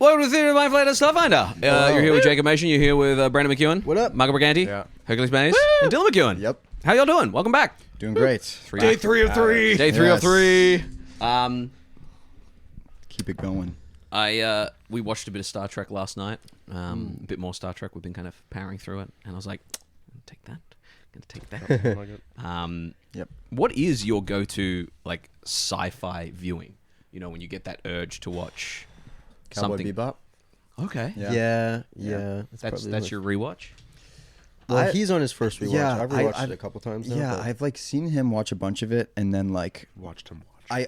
Welcome to the Theatre of Mind Flayer and Starfinder. You're here with Jacob Machin. You're here with Brandon McEwan. What up? Michael Briganti. Yeah. Hercules Mayes. And Dylan McEwan. Yep. How y'all doing? Welcome back. Doing great. Day 3 of 3. Day 3 of 3. Keep it going. We watched a bit of Star Trek last night. A bit more Star Trek. We've been kind of powering through it. And I was like, take that. Gonna take that. Yep. What is your go-to like sci-fi viewing? You know, when you get that urge to watch Cowboy something. Bebop. Okay. Yeah. Yeah. That's your rewatch. Well, he's on his first rewatch. Yeah, I've rewatched it a couple times now. Yeah, but I've like seen him watch a bunch of it, and then like Watched him watch.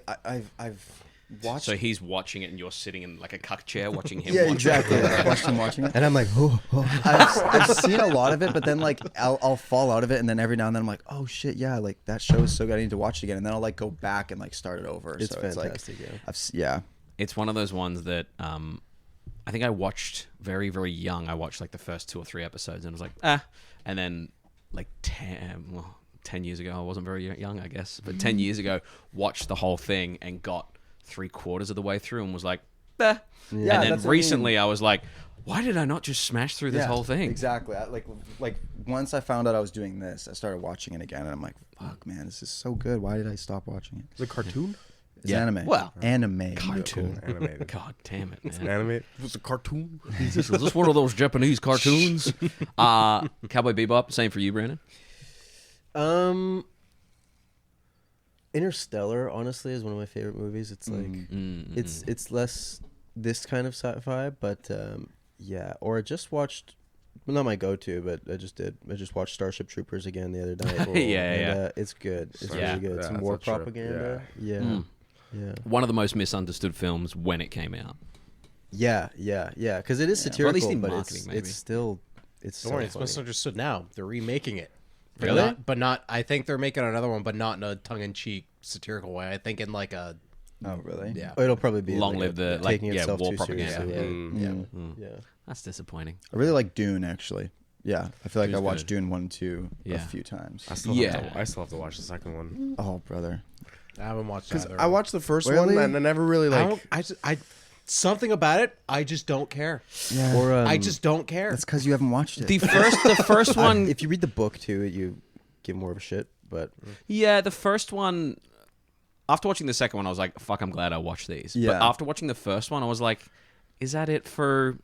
I've watched. So he's watching it, and you're sitting in like a cuck chair watching him. Yeah, watch exactly. It. I watched him watching it. and I'm like, I've seen a lot of it, but then like I'll fall out of it, and then every now and then I'm like, oh shit, yeah, like that show is so good, I need to watch it again, and then I'll like go back and like start it over. it's so fantastic. It's like, yeah. It's one of those ones that I think I watched very, very young. I watched like the first 2 or 3 episodes, and I was like, and then like 10 years ago, I wasn't very young, I guess, but 10 years ago, watched the whole thing and got 3/4 of the way through and was like, Yeah, and then that's what recently I was like, why did I not just smash through this whole thing? Exactly. Like once I found out I was doing this, I started watching it again, and I'm like, fuck, man, this is so good. Why did I stop watching it? Is it a cartoon? It's Yeah. anime. Well, anime. Cartoon. Cool. Animated. God damn it, It's man. animated. It was a cartoon. Is this one of those Japanese cartoons? Cowboy Bebop, same for you, Brandon? Interstellar, honestly, is one of my favorite movies. It's like it's less this kind of sci-fi, but yeah. Or I just watched, well, not my go-to, but I just watched Starship Troopers again the other night. Yeah. It's good. It's Yeah. really good. Yeah, Some that's war not true. propaganda. Yeah. Yeah. One of the most misunderstood films when it came out. Yeah. Because it is Well, at satirical, least in but marketing, maybe. it's still Don't so worry, it's funny. misunderstood now. They're remaking it. Really? But not. I think they're making another one, but not in a tongue-in-cheek satirical way. I think in like a Oh, really? yeah. It'll probably be Long like live the like taking itself war too propaganda. seriously. Yeah. That's disappointing. I really like Dune, actually. Yeah, I feel like I Dune's watched good. Dune 1 and 2 Yeah. a few times. I still have to watch the second one. Oh, brother. I haven't watched Because either. I watched the first Really? one and I never really I like. don't. I something about it. I just don't care. Yeah. Or I just don't care. That's because you haven't watched it. The first one, if you read the book too, you give more of a shit. But yeah, the first one. After watching the second one, I was like, "Fuck, I'm glad I watched these." Yeah. But after watching the first one, I was like, "Is that it for?"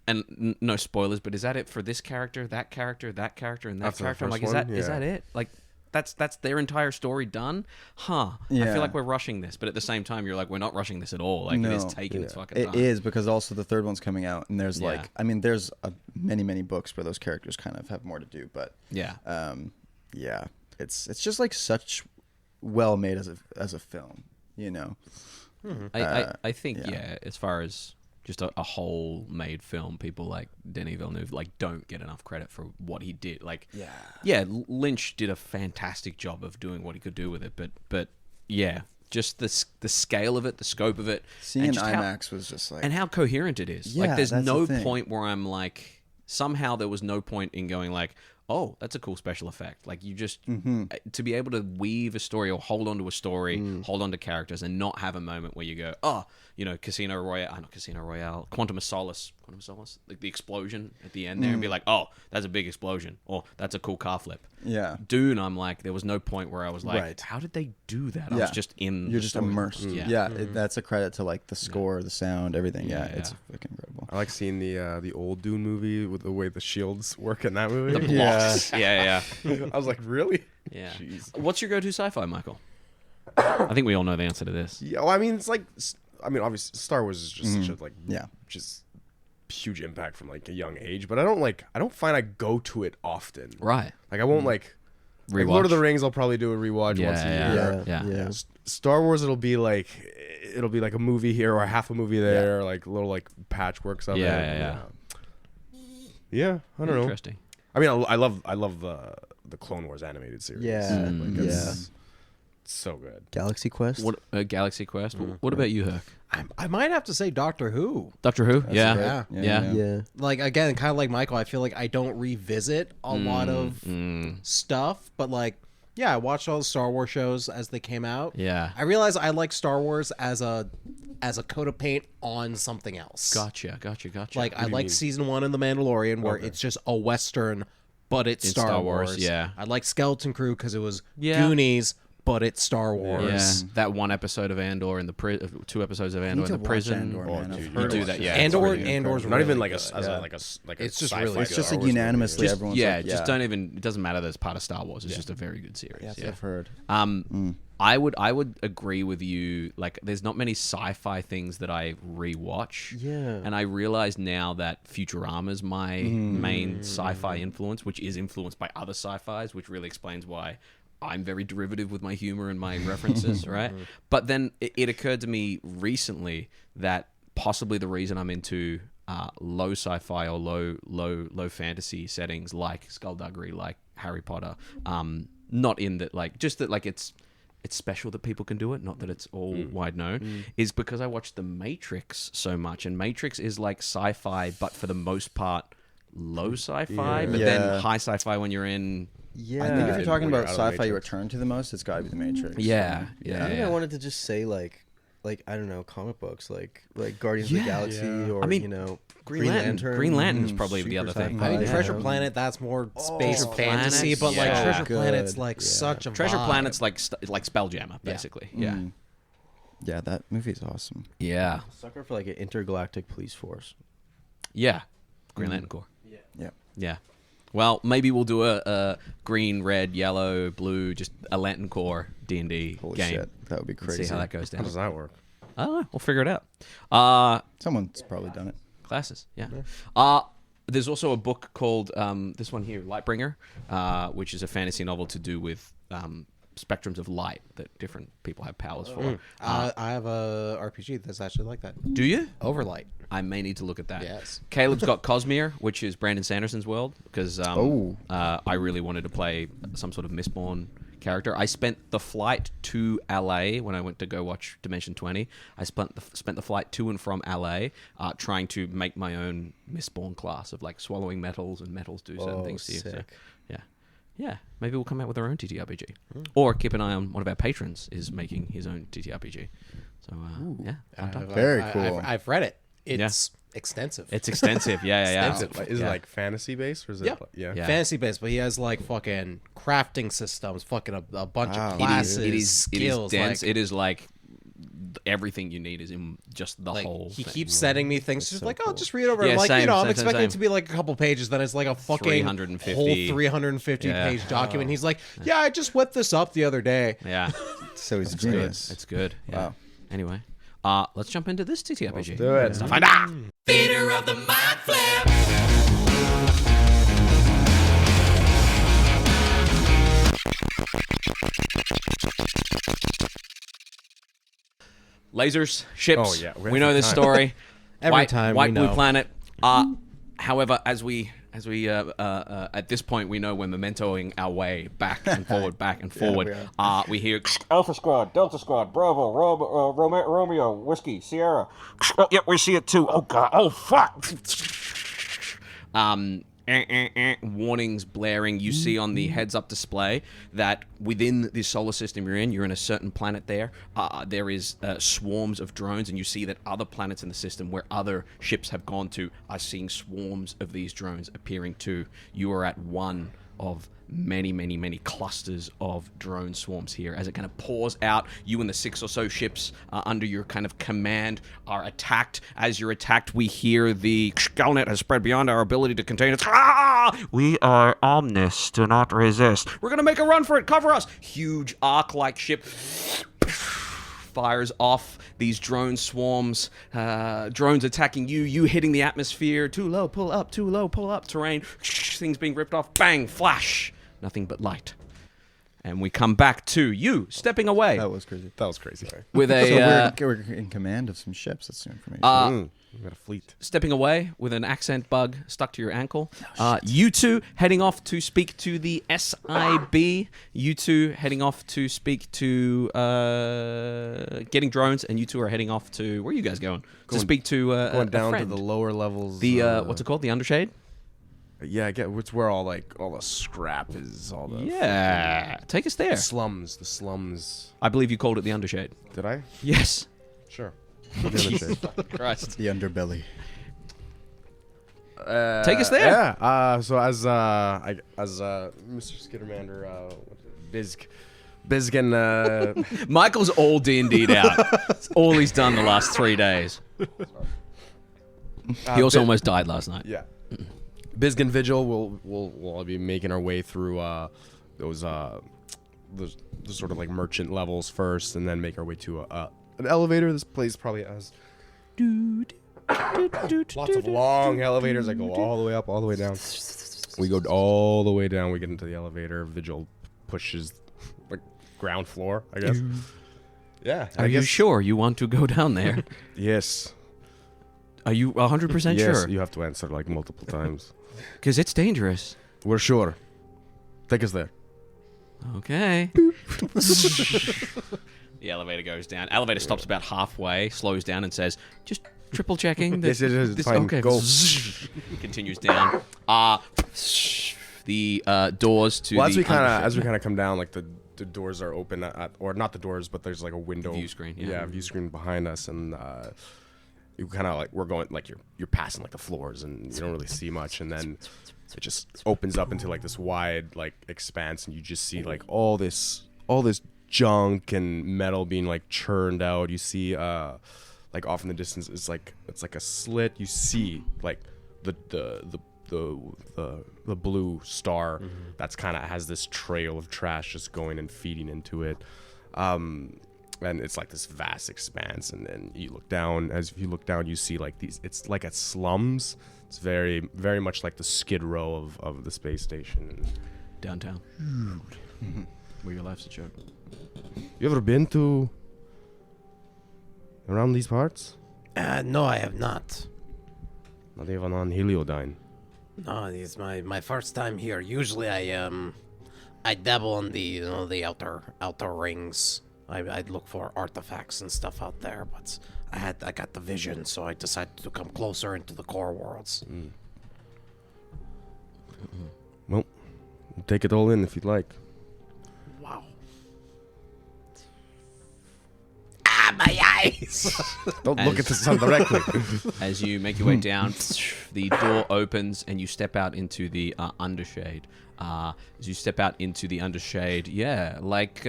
And no spoilers, but is that it for this character, that character, that character, and that After the character? I'm first like, one? is Yeah. that it? Like, that's their entire story done? Huh? I Yeah. feel like we're rushing this, but at the same time, you're like, we're not rushing this at all. Like, it is No. taking its fucking It time. is, because also the third one's coming out, and there's Yeah. like, I mean, there's many books where those characters kind of have more to do, but Yeah. yeah, it's just like such well made as a film, you know. I think yeah. yeah, as far as just a whole made film, people like Denis Villeneuve like don't get enough credit for what he did. Like yeah, Lynch did a fantastic job of doing what he could do with it, but yeah, just the scale of it, the scope of it, Seeing and in just IMAX was just like, and how coherent it is. Yeah, Like there's that's no the thing. point where I'm like, somehow there was no point in going like, oh, that's a cool special effect. Like you just to be able to weave a story or hold on to a story, hold on to characters, and not have a moment where you go, oh, you know, Casino Royale, Quantum of Solace, like the explosion at the end there, and be like, oh, that's a big explosion, or that's a cool car flip. yeah, Dune, I'm like, there was no point where I was like, Right. how did they do that? I Yeah. was just in. you're the just story. immersed. Yeah. That's a credit to like the score, the sound, everything. Yeah, Yeah, it's yeah. fucking incredible. I like seeing the old Dune movie with the way the shields work in that movie. The blocks. Yeah. I was like, really? Yeah. Jeez. What's your go-to sci-fi, Michael? I think we all know the answer to this. Yeah, well, I mean, it's like, I mean, obviously, Star Wars is just such a like, Yeah. just huge impact from like a young age. But I don't find I go to it often. Right. Like I won't like Lord Rewatch. of the Rings. I'll probably do a rewatch once a year. Yeah. Star Wars, it'll be like a movie here or half a movie there, like little like patchworks of it. Yeah. Yeah, I don't know. Interesting. I mean, I love the Clone Wars animated series. Yeah. Like, it's so good. Galaxy Quest. What Galaxy Quest? What about you, Herc? I might have to say Doctor Who. Doctor Who? That's Yeah. great. Yeah. Yeah. Like again, kind of like Michael. I feel like I don't revisit a lot of stuff, but like Yeah, I watched all the Star Wars shows as they came out. Yeah. I realized I like Star Wars as a coat of paint on something else. Gotcha. Like I like season 1 in The Mandalorian where it's just a Western, but it's In Star Wars. yeah. I like Skeleton Crew because it was Yeah. Goonies, but it's Star Wars. Yeah, that one episode of Andor in the 2 episodes of Andor in the prison. Andor, man. I've You heard do of that, it. yeah. Andor's Not even like really a good. like a It's just sci-fi really It's just Star like Wars unanimously movie. everyone's Yeah, like, just don't even. It doesn't matter that it's part of Star Wars. It's just a very good series. That's Yeah. what I've heard. I would agree with you. Like, there's not many sci-fi things that I rewatch. Yeah. And I realize now that Futurama's my main sci-fi influence, which is influenced by other sci-fis, which really explains why I'm very derivative with my humor and my references, right? But then it occurred to me recently that possibly the reason I'm into low sci-fi or low fantasy settings like Skullduggery, like Harry Potter, not in that, like, just that, like, it's special that people can do it, not that it's all wide known, is because I watched The Matrix so much. And Matrix is like sci-fi, but for the most part, low sci-fi, but then high sci-fi when you're in... I think if you're talking when you're about out of the sci-fi you Matrix. return to the most, it's got to be the Matrix. Yeah. I think I wanted to just say like I don't know, comic books like Guardians of the Galaxy or I mean, you know Green Lantern. Green Lantern's probably the other thing. sci-fi. I mean, Yeah. Treasure Planet, that's more space Treasure fantasy, Planet's- but like yeah. Treasure Good. Planet's like Yeah. such a Treasure vibe. Planet's like Spelljammer, basically. Yeah. Yeah, that movie's awesome. Yeah. Sucker for like an intergalactic police force. Yeah. Green Lantern Corps. Yeah. Yeah. Well, maybe we'll do a green, red, yellow, blue, just a Lantern Corps D&D Holy game. shit, that would be Let's crazy. see how that goes How down. does that work? I don't know. We'll figure it out. Someone's probably done it. Classes, yeah. There's also a book called this one here, Lightbringer, which is a fantasy novel to do with spectrums of light that different people have powers for. I have a RPG that's actually like that. Do you? Overlight. I may need to look at that. Yes. Caleb's got Cosmere, which is Brandon Sanderson's world, because I really wanted to play some sort of Mistborn character. I spent the flight to LA when I went to go watch Dimension 20. I spent the flight to and from LA trying to make my own Mistborn class of like swallowing metals, and metals do certain things to you. So, sick. yeah. Maybe we'll come out with our own TTRPG, or keep an eye on one of our patrons is making his own TTRPG. So yeah, fun time. Very cool. I've read it. It's extensive. It's extensive. Yeah. Is it like fantasy based or is it? Yep. Like, yeah. Yeah. fantasy based, but he has like fucking crafting systems, fucking a bunch Wow. of It is- classes, It is skills. dense. Like, It is like everything you need is in just the like, whole he thing. keeps sending me things. Just like, oh, just read over. Yeah, I'm like, same, I'm same, expecting same. it to be like a couple pages. Then it's like a fucking 350. whole 350 Yeah. page document. He's like, yeah, I just whipped this up the other day. Yeah, So he's a it's good. genius. It's good. Yeah. Wow. Anyway, let's jump into this TTRPG. Do it. Starfinder. Theater of the Mind Flip. Lasers, ships. Oh, yeah. We know this story. Every time we White blue know. planet. However, as we at this point we know we're mementoing our way back and forward, back and forward. We hear Alpha Squad, Delta Squad, Bravo, Romeo, Whiskey, Sierra. Yep, we see it too. Oh, God. Oh, fuck. warnings blaring. You see on the heads-up display that within the solar system you're in a certain planet there. There is swarms of drones, and you see that other planets in the system where other ships have gone to are seeing swarms of these drones appearing too. You are at one of many clusters of drone swarms here. As it kind of pours out, you and the 6 or so ships under your kind of command are attacked. As you're attacked, we hear the Skullnet has spread beyond our ability to contain it. We are omnis, do not resist. We're gonna make a run for it, cover us. Huge arc-like ship fires off these drone swarms, drones attacking you hitting the atmosphere. Too low, pull up, terrain, things being ripped off, bang, flash, nothing but light. And we come back to you stepping away That was crazy. That was crazy. with So a we're in command of some ships. That's new information. We got a fleet. stepping away with an accent bug stuck to your ankle. You two heading off to speak to the SIB. You two heading off to speak to getting drones, and you two are heading off to where are you guys going? To speak to Going a down to friend. the lower levels. The what's it called? The Undershade. Yeah, I get it's where all the scrap is. All the Yeah. Take us there. the slums. I believe you called it the Undershade. Did I? Yes. Sure. Christ. The underbelly. Take us there. Yeah. So as Mr. Skittermander, Byzq and Michael's all D&D'd out. It's all he's done the last 3 days. He also almost died last night. yeah, Byzq and Vigil will all be making our way through those sort of like merchant levels first, and then make our way to an elevator. This place probably has lots of long elevators that go all the way up, all the way down. We go all the way down. We get into the elevator. Vigil pushes like ground floor, I guess. Yeah. Are you sure you want to go down there? Yes. Are you 100% Yes. sure? You have to answer like multiple times. Because it's dangerous. We're sure. Take us there. Okay. The elevator goes down. Elevator stops about halfway, slows down, and says, "Just triple checking." Yes, fine. Okay. Go. Continues down. The doors to Well, the as we kind of come down, like the doors are open or not the doors, but there's like a window View screen, yeah. Yeah, view screen behind us, and you kind of like we're going like you're passing like the floors, and you don't really see much, and then it just opens up into like this wide like expanse, and you just see like all this junk and metal being like churned out. You see like off in the distance it's like a slit. You see like the blue star that's kind of has this trail of trash just going and feeding into it, and it's like this vast expanse. And then you look down. As you look down, you see like these. It's like a slums. It's very very much like the Skid Row of the space station downtown. Where your life's a joke. You ever been to around these parts? No, I have not. Not even on Heliodyne. No, it's my first time here. Usually I dabble on the the outer rings. I'd look for artifacts and stuff out there, but I got the vision, so I decided to come closer into the core worlds. Well, take it all in if you'd like. Wow. My eyes. Don't look at the sun directly. As you make your way down, the door opens and you step out into the undershade. As you step out into the undershade, yeah, like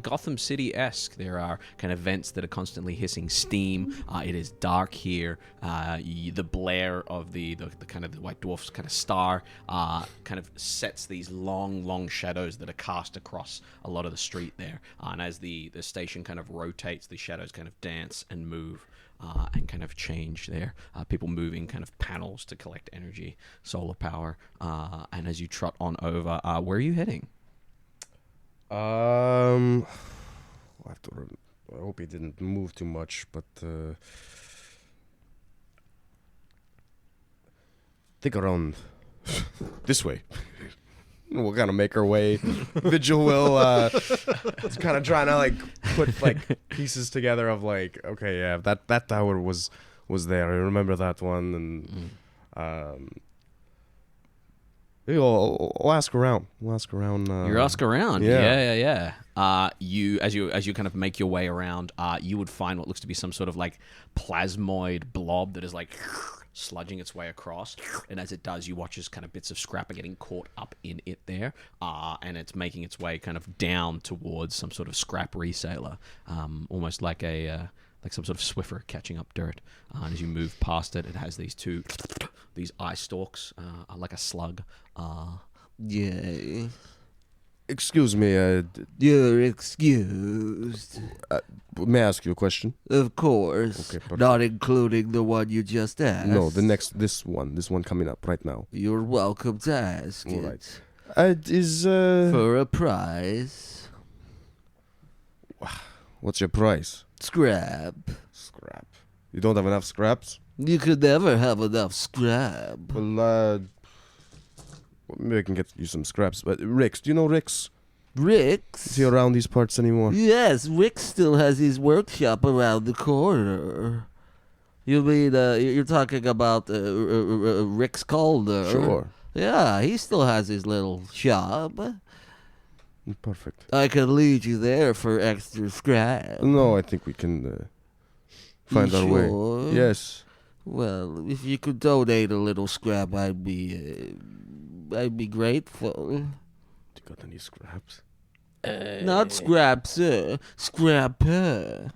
Gotham City-esque. There are kind of vents that are constantly hissing steam. It is dark here. The blare of the kind of the White Dwarf's kind of star kind of sets these long shadows that are cast across a lot of the street there. And as the station kind of rotates, the shadows kind of dance and move. And kind of change there. People moving kind of panels to collect energy, solar power. And as you trot on over, where are you heading? I hope he didn't move too much, but think around this way. We'll kind of make our way. Vigil will kind of trying to like put like pieces together of like, okay, yeah, that tower was there. I remember that one, and we'll ask around. We'll ask around. You ask around. Yeah. Yeah. You as you kind of make your way around, you would find what looks to be some sort of like plasmoid blob that is like sludging its way across, and as it does, you watch as kind of bits of scrap are getting caught up in it there, and it's making its way kind of down towards some sort of scrap resaler, almost like like some sort of Swiffer catching up dirt. And as you move past it, it has these eye stalks, like a slug. Yeah. Excuse me. You're excused. May I ask you a question? Of course. Okay, perfect. Not including the one you just asked. No, this one coming up right now. You're welcome to ask All it. right. For a price. What's your price? Scrap. Scrap. You don't have enough scraps? You could never have enough scrap. Well, maybe I can get you some scraps. But Rix, do you know Rix? Rix? Is he around these parts anymore? Yes, Rick still has his workshop around the corner. You mean, you're talking about Rick's Calder? Sure. Yeah, he still has his little shop. Perfect. I could lead you there for extra scrap. No, I think we can find our way. sure? Yes. Well, if you could donate a little scrap, I'd be grateful. You got any scraps? Not scrap, sir. Scrapper.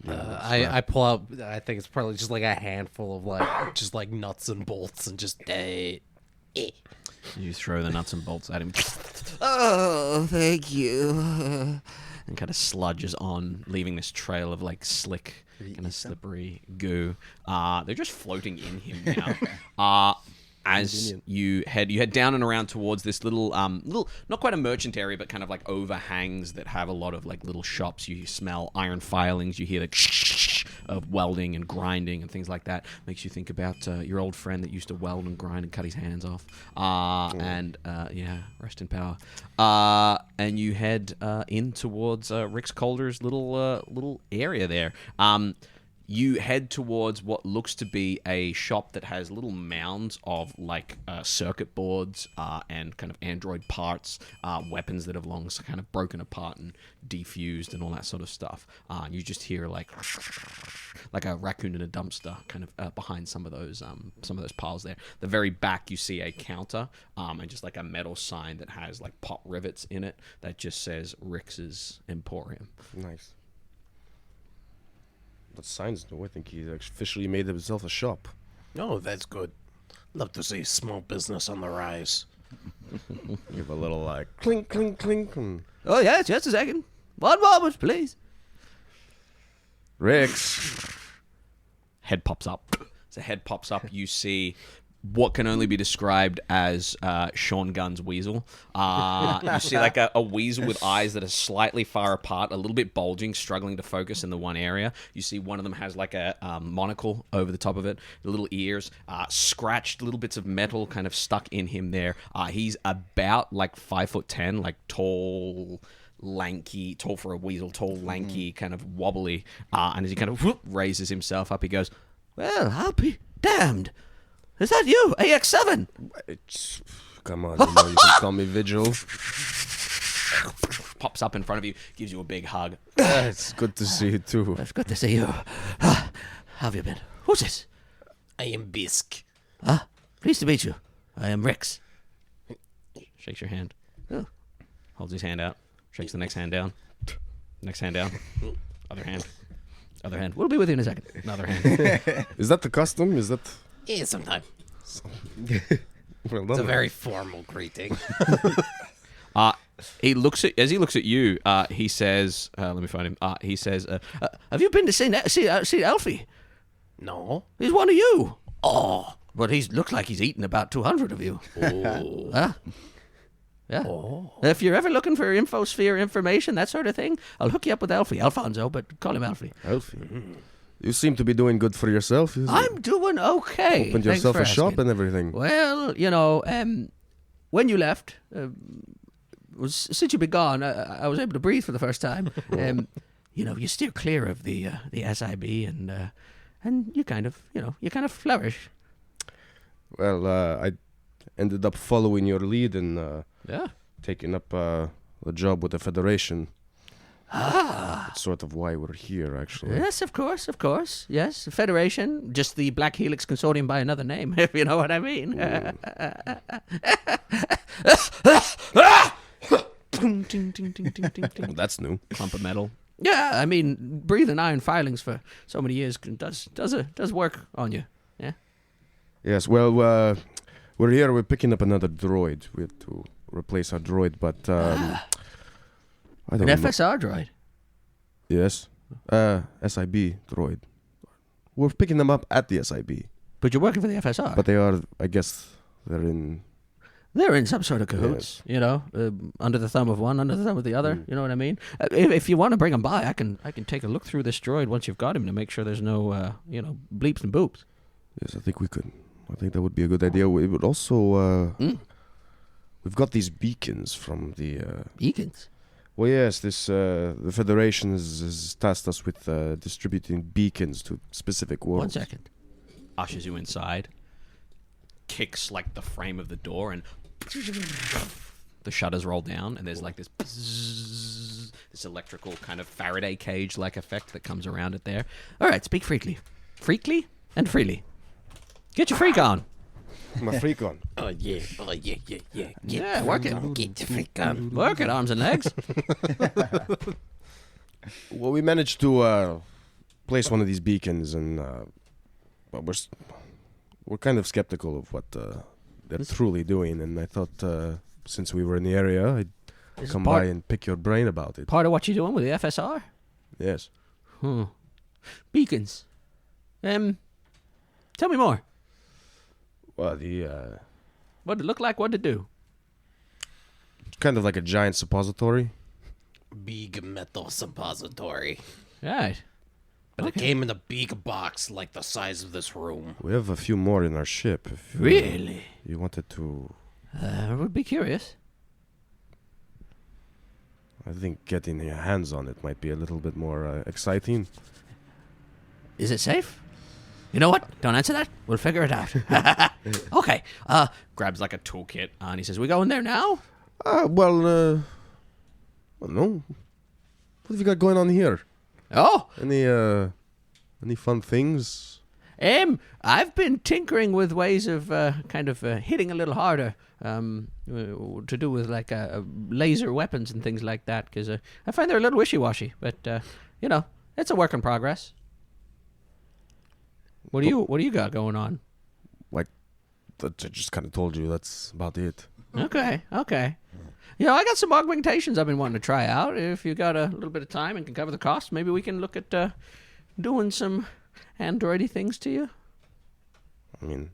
I pull out. I think it's probably just like a handful of like just like nuts and bolts and just. You throw the nuts and bolts at him Oh, thank you. and kind of sludges on, leaving this trail of like slick, kind of slippery goo. They're just floating in him now. As you head down and around towards this little not quite a merchant area, but kind of like overhangs that have a lot of like little shops. You smell iron filings. You hear the of welding and grinding and things like that. Makes you think about your old friend that used to weld and grind and cut his hands off. And rest in power. And you head in towards Rick's Calder's little area there. You head towards what looks to be a shop that has little mounds of like circuit boards and kind of android parts, weapons that have long kind of broken apart and defused and all that sort of stuff. You just hear like a raccoon in a dumpster kind of behind some of those piles there. The very back you see a counter and just like a metal sign that has like pot rivets in it that just says Rick's Emporium. Nice. That signs no. I think he officially made himself a shop. Oh, that's good. Love to see small business on the rise. Give a little like clink, clink, clink. And Oh, yes, just a second. One moment, please. Rick's. Head pops up. As the head pops up, you see what can only be described as Sean Gunn's weasel. You see like a weasel with eyes that are slightly far apart, a little bit bulging, struggling to focus in the one area. You see one of them has like a monocle over the top of it, the little ears, scratched little bits of metal kind of stuck in him there. He's about like 5'10", like tall, lanky, tall for a weasel, tall, lanky, kind of wobbly. And as he kind of raises himself up, he goes, Well, I'll be damned. Is that you, AX7? Come on, you know you can call me Vigil. pops up in front of you, gives you a big hug. It's good to see you too. It's good to see you. How have you been? Who's this? I am Byzq. Pleased to meet you. I am Rex. Shakes your hand. Oh. Holds his hand out. Shakes the next hand down. Next hand down. Other hand. Other hand. We'll be with you in a second. Another hand. Is that the custom? Is that... Yeah, sometime. Well It's a done. very formal greeting. He looks at you. He says, "Let me find him." He says, Have you been to see Alfie? No. He's one of you. Oh, but he looks like he's eaten about 200 of you. Oh. Huh? Yeah. If you're ever looking for infosphere information, that sort of thing, I'll hook you up with Alfie. Alfonso, but call him Alfie. Alfie. You seem to be doing good for yourself. I'm doing okay. Opened Thanks yourself for a shop asking. and everything. Well, when you left, since you've been gone, I was able to breathe for the first time. You steer clear of the SIB, and you kind of flourish. Well, I ended up following your lead and "Yeah, taking up a job with the Federation. That's sort of why we're here, actually. Yes, of course. Yes, Federation, just the Black Helix Consortium by another name, if you know what I mean. That's new. clump of metal." Yeah, I mean, breathing iron filings for so many years does work on you. Yeah. Yes, well, we're here. We're picking up another droid. We have to replace our droid, but I don't An know. FSR droid. Yes, SIB droid. We're picking them up at the SIB, But you're working for the FSR. but they are. I guess they're in. They're in some sort of cahoots, under the thumb of one, under the thumb of the other. You know what I mean? If you want to bring them by, I can take a look through this droid once you've got him to make sure there's no, bleeps and boops. Yes, I think we could. I think that would be a good idea. We would also. We've got these beacons from the. Beacons. Well, yes, the Federation has tasked us with distributing beacons to specific worlds. 1 second. Ushers you inside. kicks like the frame of the door, and the shutters roll down, and there's like this electrical kind of Faraday cage like effect that comes around it there. All right, speak freely and freely. Get your freak on. My freak on. Oh yeah. Yeah, work it. Get the freak on. Work it, arms and legs. Well, we managed to place one of these beacons, and but we're kind of skeptical of what they're truly doing. And I thought, since we were in the area, I'd come by and pick your brain about it. Part of what you're doing with the FSR? Yes. Beacons. Tell me more. Well, the What did it look like? What did it do? kind of like a giant suppository. Big metal suppository. Right. But it came in a big box like the size of this room. We have a few more in our ship. If Really? you wanted to, I would be curious. I think getting your hands on it might be a little bit more exciting. Is it safe? You know what? Don't answer that. We'll figure it out. Okay. Grabs like a toolkit, And he says, we go in there now? Well, no. What have you got going on here? Oh, Any fun things? I've been tinkering with ways of hitting a little harder, to do with like laser weapons and things like that, because I find they're a little wishy-washy, but it's a work in progress. What do you got going on? Like, I just kind of told you. That's about it. Okay. I got some augmentations I've been wanting to try out. If you got a little bit of time and can cover the cost, maybe we can look at doing some androidy things to you. I mean,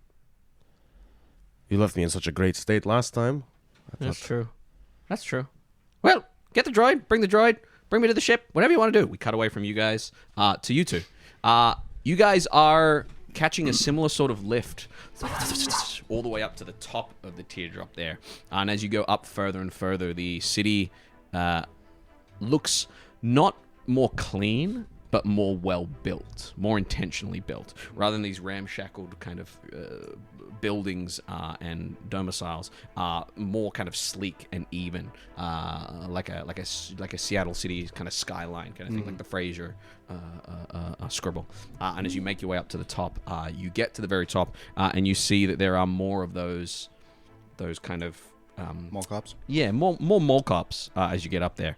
you left me in such a great state last time. That's true. Well, get the droid, bring me to the ship, whatever you want to do. we cut away from you guys to you two. You guys are catching a similar sort of lift all the way up to the top of the teardrop there. And as you go up further and further, the city looks not more clean, but more well-built, more intentionally built. Rather than these ramshackled kind of buildings and domiciles, more kind of sleek and even, like a Seattle City kind of skyline kind of thing, like the Fraser scribble. And as you make your way up to the top, you get to the very top, and you see that there are more of those kind of Mall cops. yeah, more mall cops as you get up there.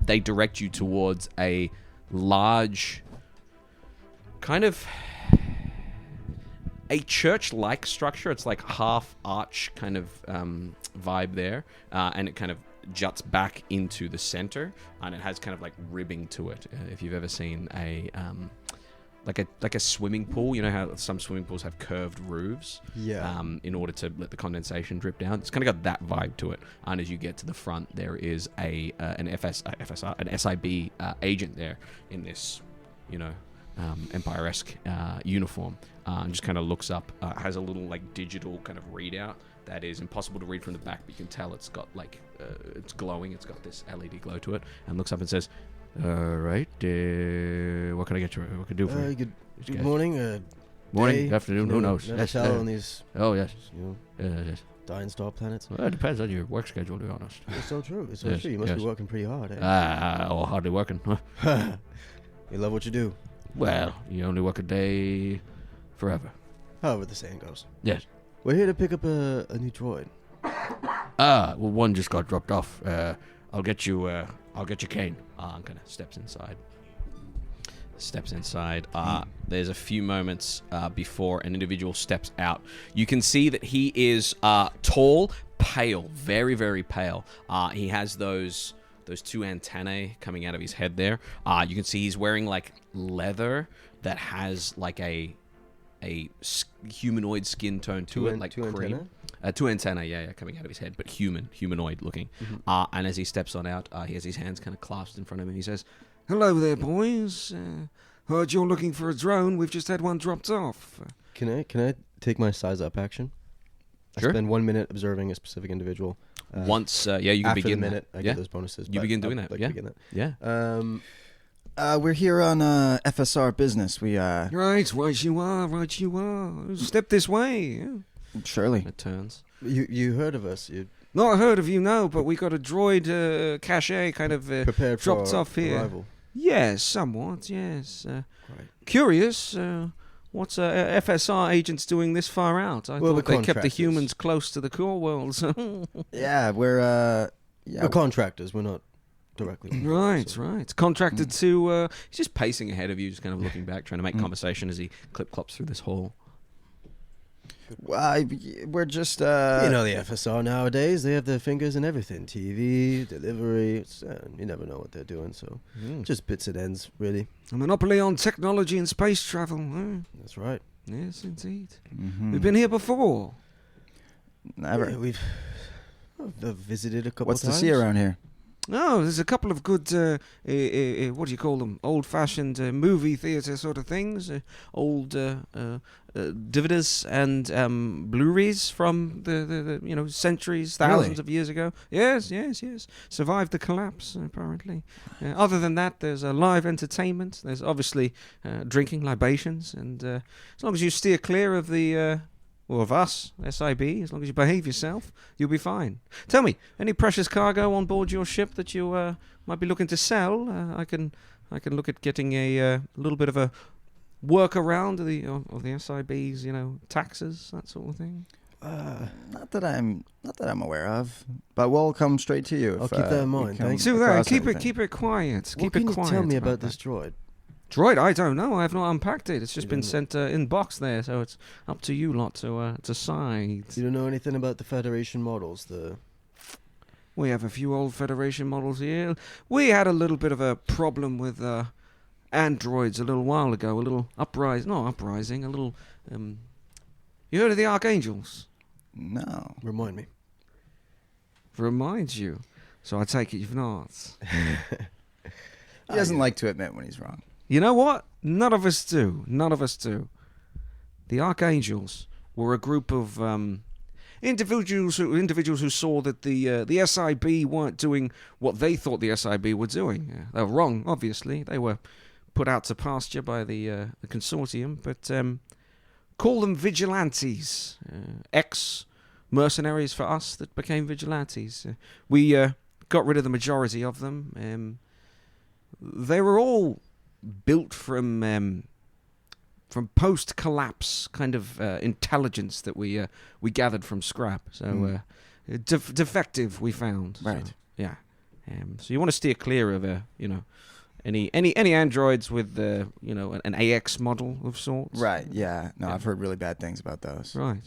They direct you towards a large, kind of a church-like structure. It's like half arch kind of vibe there, and it kind of juts back into the center, and it has kind of like ribbing to it. If you've ever seen a like a swimming pool, you know how some swimming pools have curved roofs, in order to let the condensation drip down. It's kind of got that vibe to it. And as you get to the front, there is an SIB agent there in this, Empire-esque uniform, and just kind of looks up. Has a little like digital kind of readout that is impossible to read from the back, but you can tell it's got like it's glowing. It's got this LED glow to it, and looks up and says, "All right, what can I get you? What can I do for you?" Good morning. Morning, afternoon, who knows? Never tell on these, Oh yes, yes. dying star planets. Well, it depends on your work schedule, to be honest. It's so true. Yes, You must yes. be working pretty hard. Eh? Hardly working. Huh? You love what you do. Well, you only work a day forever. However the saying goes. Yes. We're here to pick up a new droid. Well, one just got dropped off. I'll get you Kane. And kind of steps inside. There's a few moments before an individual steps out. You can see that he is tall, pale, very, very pale. He has those two antennae coming out of his head there. You can see he's wearing like leather that has like a humanoid skin tone to it, like two cream. Two antennae, coming out of his head, but humanoid looking. And as he steps on out, he has his hands kind of clasped in front of him. He says, "Hello there, boys. Heard you're looking for a drone. We've just had one dropped off." Can I take my size up action? Sure. I spend 1 minute observing a specific individual. Once, you can after begin the minute, that. I get those bonuses. You but begin doing I'd that, like yeah. to begin that. Yeah. We're here on FSR business. We Right you are. Step this way. Surely. It turns. You heard of us? You Not heard of you, no, but we got a droid cache kind of prepared dropped for off here. arrival. Yes, somewhat, yes. Right. Curious, what's FSR agents doing this far out? I Well, thought the they kept the contractors. humans close to the core worlds. Yeah, we're We're contractors. We're not directly. Right, so- right. Contracted to... he's just pacing ahead of you, just kind of looking back, trying to make conversation as he clip-clops through this hall. we're just You know the FSR nowadays. They have their fingers in everything. TV, delivery. You never know what they're doing. So just bits and ends, really. A monopoly on technology and space travel. That's right. Yes, indeed. Mhm. We've been here before. Never. Yeah, I've visited a couple What's to times. see around here? Oh, there's a couple of good, what do you call them? Old-fashioned movie theatre sort of things. Old DVDs and Blu-rays from the centuries, thousands of years ago. Yes. Survived the collapse, apparently. Other than that, there's live entertainment. There's obviously drinking, libations. And as long as you steer clear of the... of us, SIB, as long as you behave yourself, you'll be fine. Tell me, any precious cargo on board your ship that you might be looking to sell? I can look at getting a little bit of a workaround of the SIB's, taxes, that sort of thing. Not that I'm aware of, but we'll come straight to you. I'll keep that in mind, thanks. Do that. across Keep anything. it quiet. What Keep can it you quiet. tell me about this droid? droid? I don't know. I have not unpacked it. It's just You been don't sent in box there, so it's up to you lot to decide. You don't know anything about the Federation models? We have a few old Federation models here. We had a little bit of a problem with androids a little while ago. A little uprising. A little... you heard of the Archangels? No. Remind me. Reminds you. So I take it you've not. He doesn't like to admit when he's wrong. You know what? None of us do. The Archangels were a group of individuals who saw that the SIB weren't doing what they thought the SIB were doing. They were wrong, obviously. They were put out to pasture by the consortium, but call them vigilantes, ex-mercenaries for us that became vigilantes. We got rid of the majority of them. They were all built from post-collapse kind of intelligence that we gathered from scrap. So defective, we found. Right. So, yeah. So you want to steer clear of any androids with an AX model of sorts. Right. Yeah. No, I've heard really bad things about those. Right.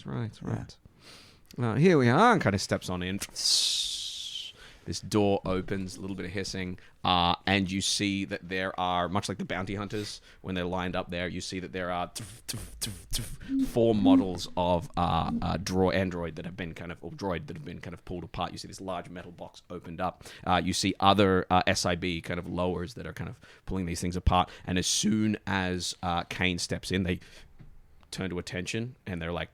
Here we are. And kind of steps on in. This door opens, a little bit of hissing, and you see that there are, much like the bounty hunters, when they're lined up there, you see that there are 4 models of android that have been kind of pulled apart. You see this large metal box opened up. You see other SIB kind of lowers that are kind of pulling these things apart. And as soon as Kane steps in, they turn to attention, and they're like,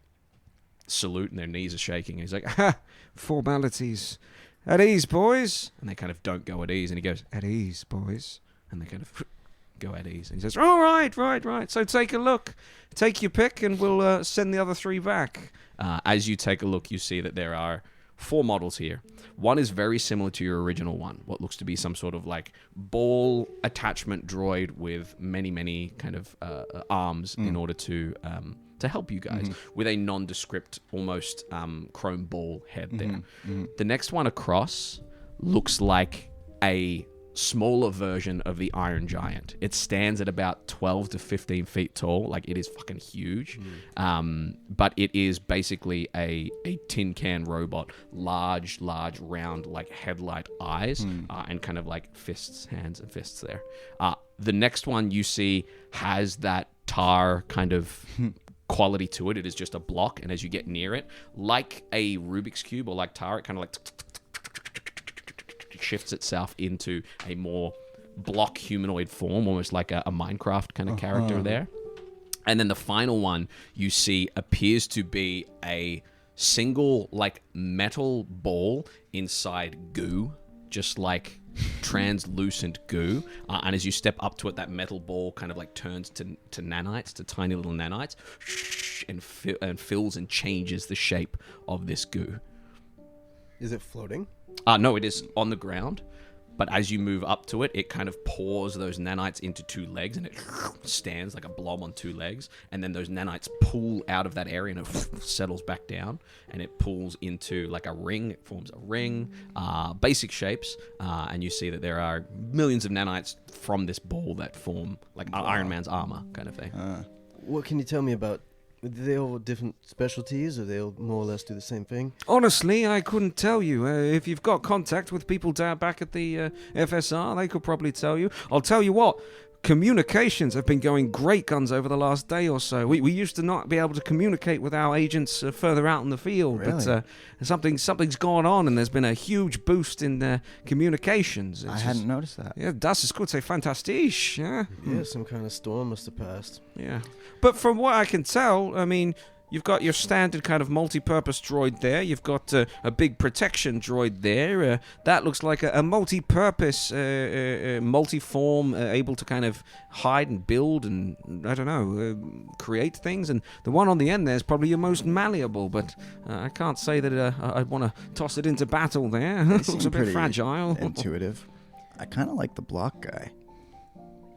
salute, and their knees are shaking. And he's like, formalities. At ease, boys. And they kind of don't go at ease. And he goes, at ease, boys. And they kind of go at ease. And he says, all right. So take a look. Take your pick, and we'll send the other 3 back. As you take a look, you see that there are 4 models here. One is very similar to your original one. What looks to be some sort of like ball attachment droid with many kind of arms in order to help you guys, with a nondescript, almost chrome ball head there. The next one across looks like a smaller version of the Iron Giant. It stands at about 12 to 15 feet tall. Like, it is fucking huge. But it is basically a tin can robot. Large, round, like headlight eyes, and kind of like hands and fists there. The next one you see has that tar kind of quality to it. It is just a block, and as you get near it, like a Rubik's Cube or like tar, it kind of like shifts itself into a more block humanoid form, almost like a Minecraft kind of character there. And then the final one you see appears to be a single like metal ball inside goo, just like translucent goo, and as you step up to it, that metal ball kind of like turns to nanites, to tiny little nanites, and fills and changes the shape of this goo. Is it floating? No, it is on the ground. But as you move up to it, it kind of pours those nanites into 2 legs, and it stands like a blob on 2 legs. And then those nanites pull out of that area, and it settles back down, and it pulls into like a ring. It forms a ring, basic shapes, and you see that there are millions of nanites from this ball that form like Iron Man's armor kind of thing. What can you tell me about? Do they all different specialties, or they all more or less do the same thing? Honestly, I couldn't tell you. If you've got contact with people down back at the FSR, they could probably tell you. I'll tell you what, communications have been going great guns over the last day or so. We used to not be able to communicate with our agents further out in the field, Really? but something's gone on, and there's been a huge boost in communications. I hadn't noticed that. Yeah, das ist gut, c'est fantastisch, yeah? Yeah, some kind of storm must have passed. Yeah. But from what I can tell, I mean, you've got your standard kind of multi-purpose droid there. You've got a big protection droid there. That looks like a multi-purpose, multi-form, able to kind of hide and build and, I don't know, create things. And the one on the end there is probably your most malleable, but I can't say that I'd want to toss it into battle there. They Looks seem a bit pretty fragile. Intuitive. I kind of like the block guy.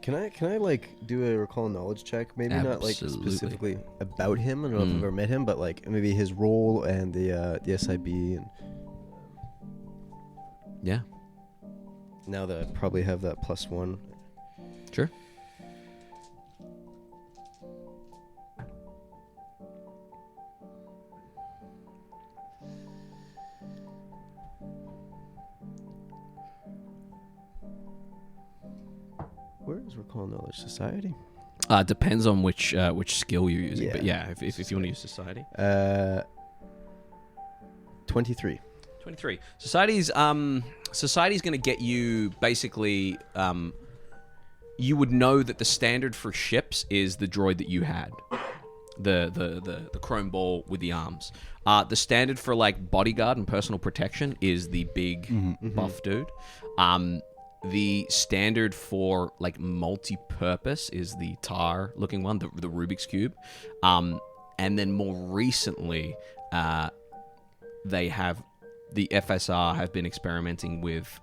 Can I like do a recall knowledge check? Maybe not like Absolutely. specifically about him. I don't know if I've ever met him, but like maybe his role and the SIB. And Yeah. now that I probably have that +1. Sure. Where is recall knowledge? Society. Depends on which skill you're using. Yeah. But yeah, if you want to use society. 23. 23. Society's going to get you basically. You would know that the standard for ships is the droid that you had, the chrome ball with the arms. The standard for like bodyguard and personal protection is the big buff dude. The standard for like multi-purpose is the tar looking one, the Rubik's Cube. And then more recently, they have, the FSR have been experimenting with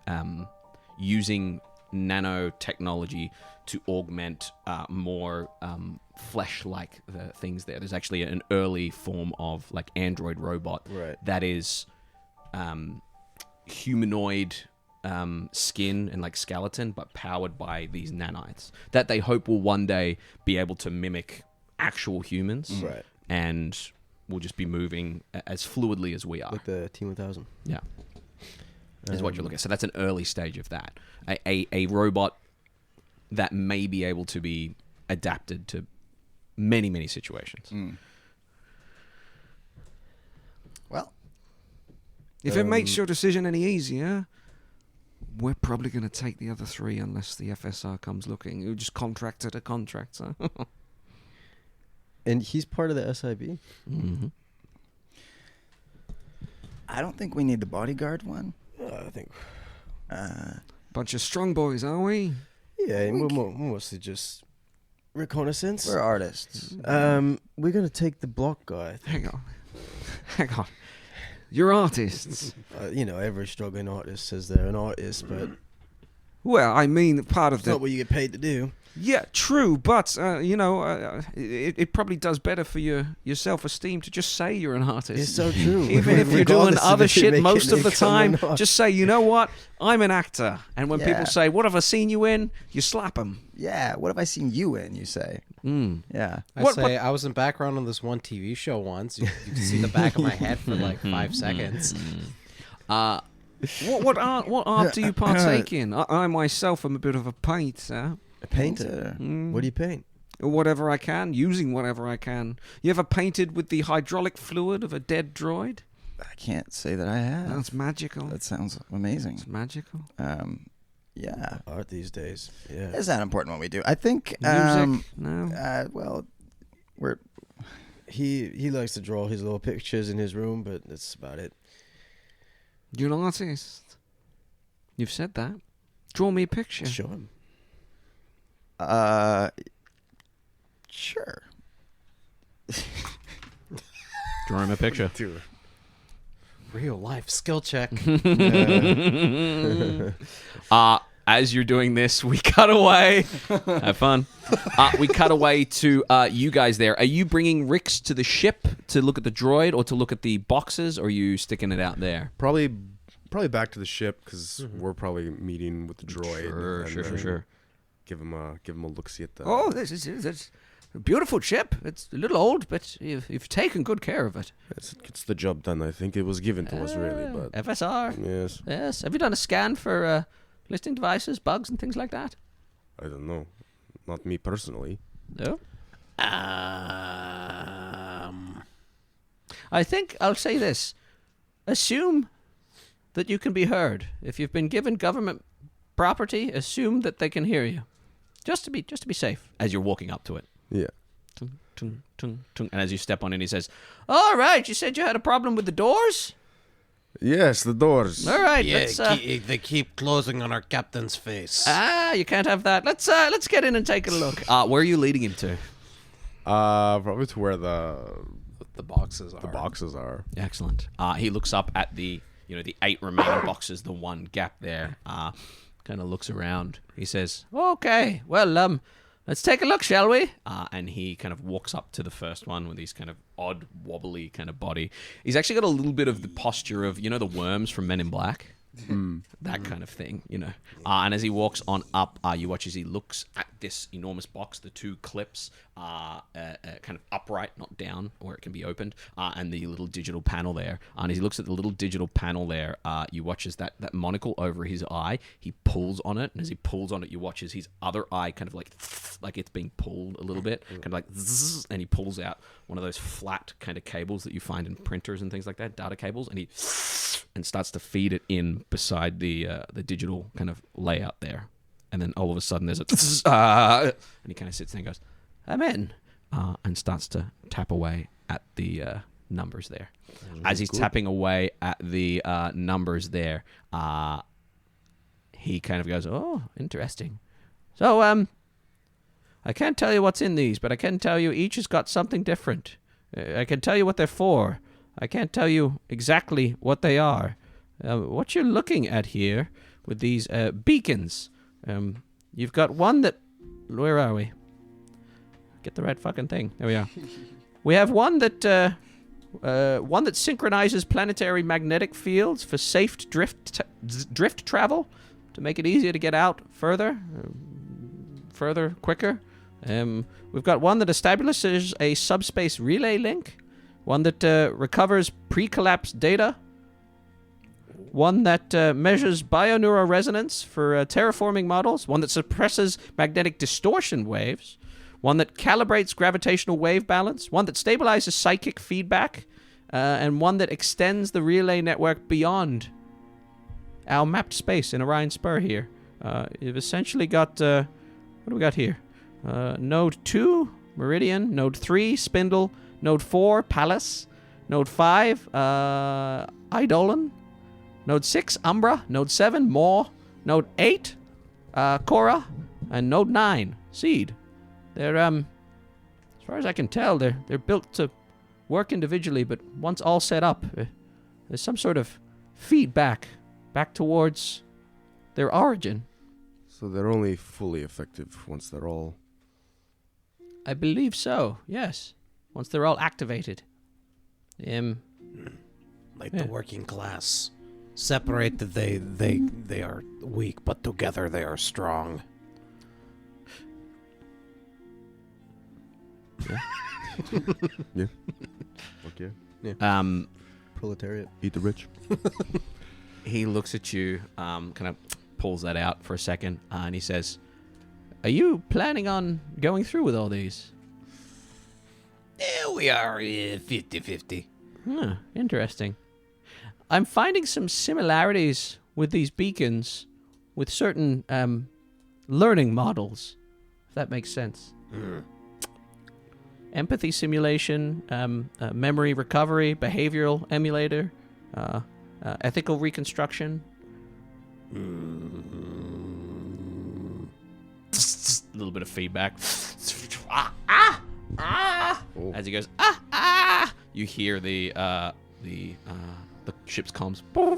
using nanotechnology to augment more flesh-like things there. There's actually an early form of like android robot that is humanoid skin and like skeleton, but powered by these nanites that they hope will one day be able to mimic actual humans, Right. and will just be moving as fluidly as we are. Like the T-1000. Yeah, is what you're looking at. So that's an early stage of that. A robot that may be able to be adapted to many situations. Well, If it makes your decision any easier, we're probably going to take the other 3 unless the FSR comes looking. You just contracted a contractor. And he's part of the SIB. Mm-hmm. I don't think we need the bodyguard one. I think. Bunch of strong boys, are we? Yeah, and we're mostly just reconnaissance. We're artists. We're gonna take the block guy. Hang on. You're artists. Every struggling artist says they're an artist, but Well, I mean, part of it's not the... what you get paid to do. Yeah, true, but, it probably does better for your self-esteem to just say you're an artist. It's so true. Even if you're doing Regardless of other if you're shit making most of the income or time, not. just say, you know what? I'm an actor. And when Yeah. people say, what have I seen you in? You slap them. Yeah, what have I seen you in, you say? Yeah. I was in background on this one TV show once. You can see the back of my head for like 5 seconds. What art do you partake in? I myself am a bit of a painter. A painter. What do you paint? Whatever I can, using whatever I can. You ever painted with the hydraulic fluid of a dead droid? I can't say that I have. That's magical. That sounds amazing. It's magical. Yeah. Art these days. Yeah. Is that important what we do? I think Music? No. well, we're He likes to draw his little pictures in his room, but that's about it. You're an artist. You've said that. Draw me a picture. Show him. sure. Draw him a picture. Dude. Real life skill check. As you're doing this, we cut away. Have fun. We cut away to you guys there. Are you bringing Rix to the ship to look at the droid or to look at the boxes, or are you sticking it out there? Probably back to the ship because we're probably meeting with the droid. Sure. Give him a look-see at the. Oh, this is a beautiful ship. It's a little old, but you've taken good care of it. It's the job done. I think it was given to us, really. But FSR. yes, Yes. Have you done a scan for listing devices, bugs, and things like that? I don't know. Not me personally. No. Um, I think I'll say this: assume that you can be heard. If you've been given government property, assume that they can hear you. Just to be safe. As you're walking up to it. Yeah. Tung, tung, tung, tung. And as you step on in, he says, All right. You said you had a problem with the doors. Yes, the doors. All right. yeah, Let's. they keep closing on our captain's face. You can't have that. Let's get in and take a look. where are you leading him to? Probably to where the boxes are. boxes are. Excellent. He looks up at the 8 remaining boxes, the one gap there. Kind of looks around. He says, Okay. Well, let's take a look, shall we? and he kind of walks up to the first one with his kind of odd, wobbly kind of body. He's actually got a little bit of the posture of, the worms from Men in Black. That kind of thing, and as he walks on up, you watch as he looks at this enormous box, the 2 clips kind of upright, not down, where it can be opened, and the little digital panel there. And as he looks at the little digital panel there, you watch as that monocle over his eye, he pulls on it, and as he pulls on it, you watch as his other eye kind of like it's being pulled a little bit, kind of like zzz, and he pulls out one of those flat kind of cables that you find in printers and things like that, data cables, and he starts to feed it in beside the digital kind of layout there. And then all of a sudden there's a and he kind of sits there and goes, I'm in, and starts to tap away at the numbers there. As he's tapping away at the numbers there, he kind of goes, oh, interesting. So, I can't tell you what's in these, but I can tell you each has got something different. I can tell you what they're for. I can't tell you exactly what they are. What you're looking at here with these beacons, you've got one that... Where are we? Get the right fucking thing. There we are. We have one that synchronizes planetary magnetic fields for safe drift travel to make it easier to get out further, quicker. We've got one that establishes a subspace relay link, one that recovers pre-collapse data, one that measures bioneural resonance for terraforming models, one that suppresses magnetic distortion waves, one that calibrates gravitational wave balance, one that stabilizes psychic feedback, and one that extends the relay network beyond our mapped space in Orion Spur here. You've essentially got... what do we got here? Node 2, Meridian. Node 3, Spindle. Node 4, Palace. Node 5, Eidolon. Node 6, Umbra. Node 7, Maw. Node 8, Korra. And Node 9, Seed. They're, as far as I can tell, they're built to work individually, but once all set up, there's some sort of feedback back towards their origin. So they're only fully effective once they're all... I believe so, yes. Once they're all activated. Like the working class. Separated, they are weak, but together they are strong. Yeah. Okay. Proletariat. Eat the rich. He looks at you, kind of pulls that out for a second, and he says, are you planning on going through with all these? Yeah, we are 50-50. Interesting. I'm finding some similarities with these beacons with certain learning models, if that makes sense. Empathy simulation, memory recovery, behavioral emulator, ethical reconstruction. A little bit of feedback. As he goes, You hear the ship's comms. You're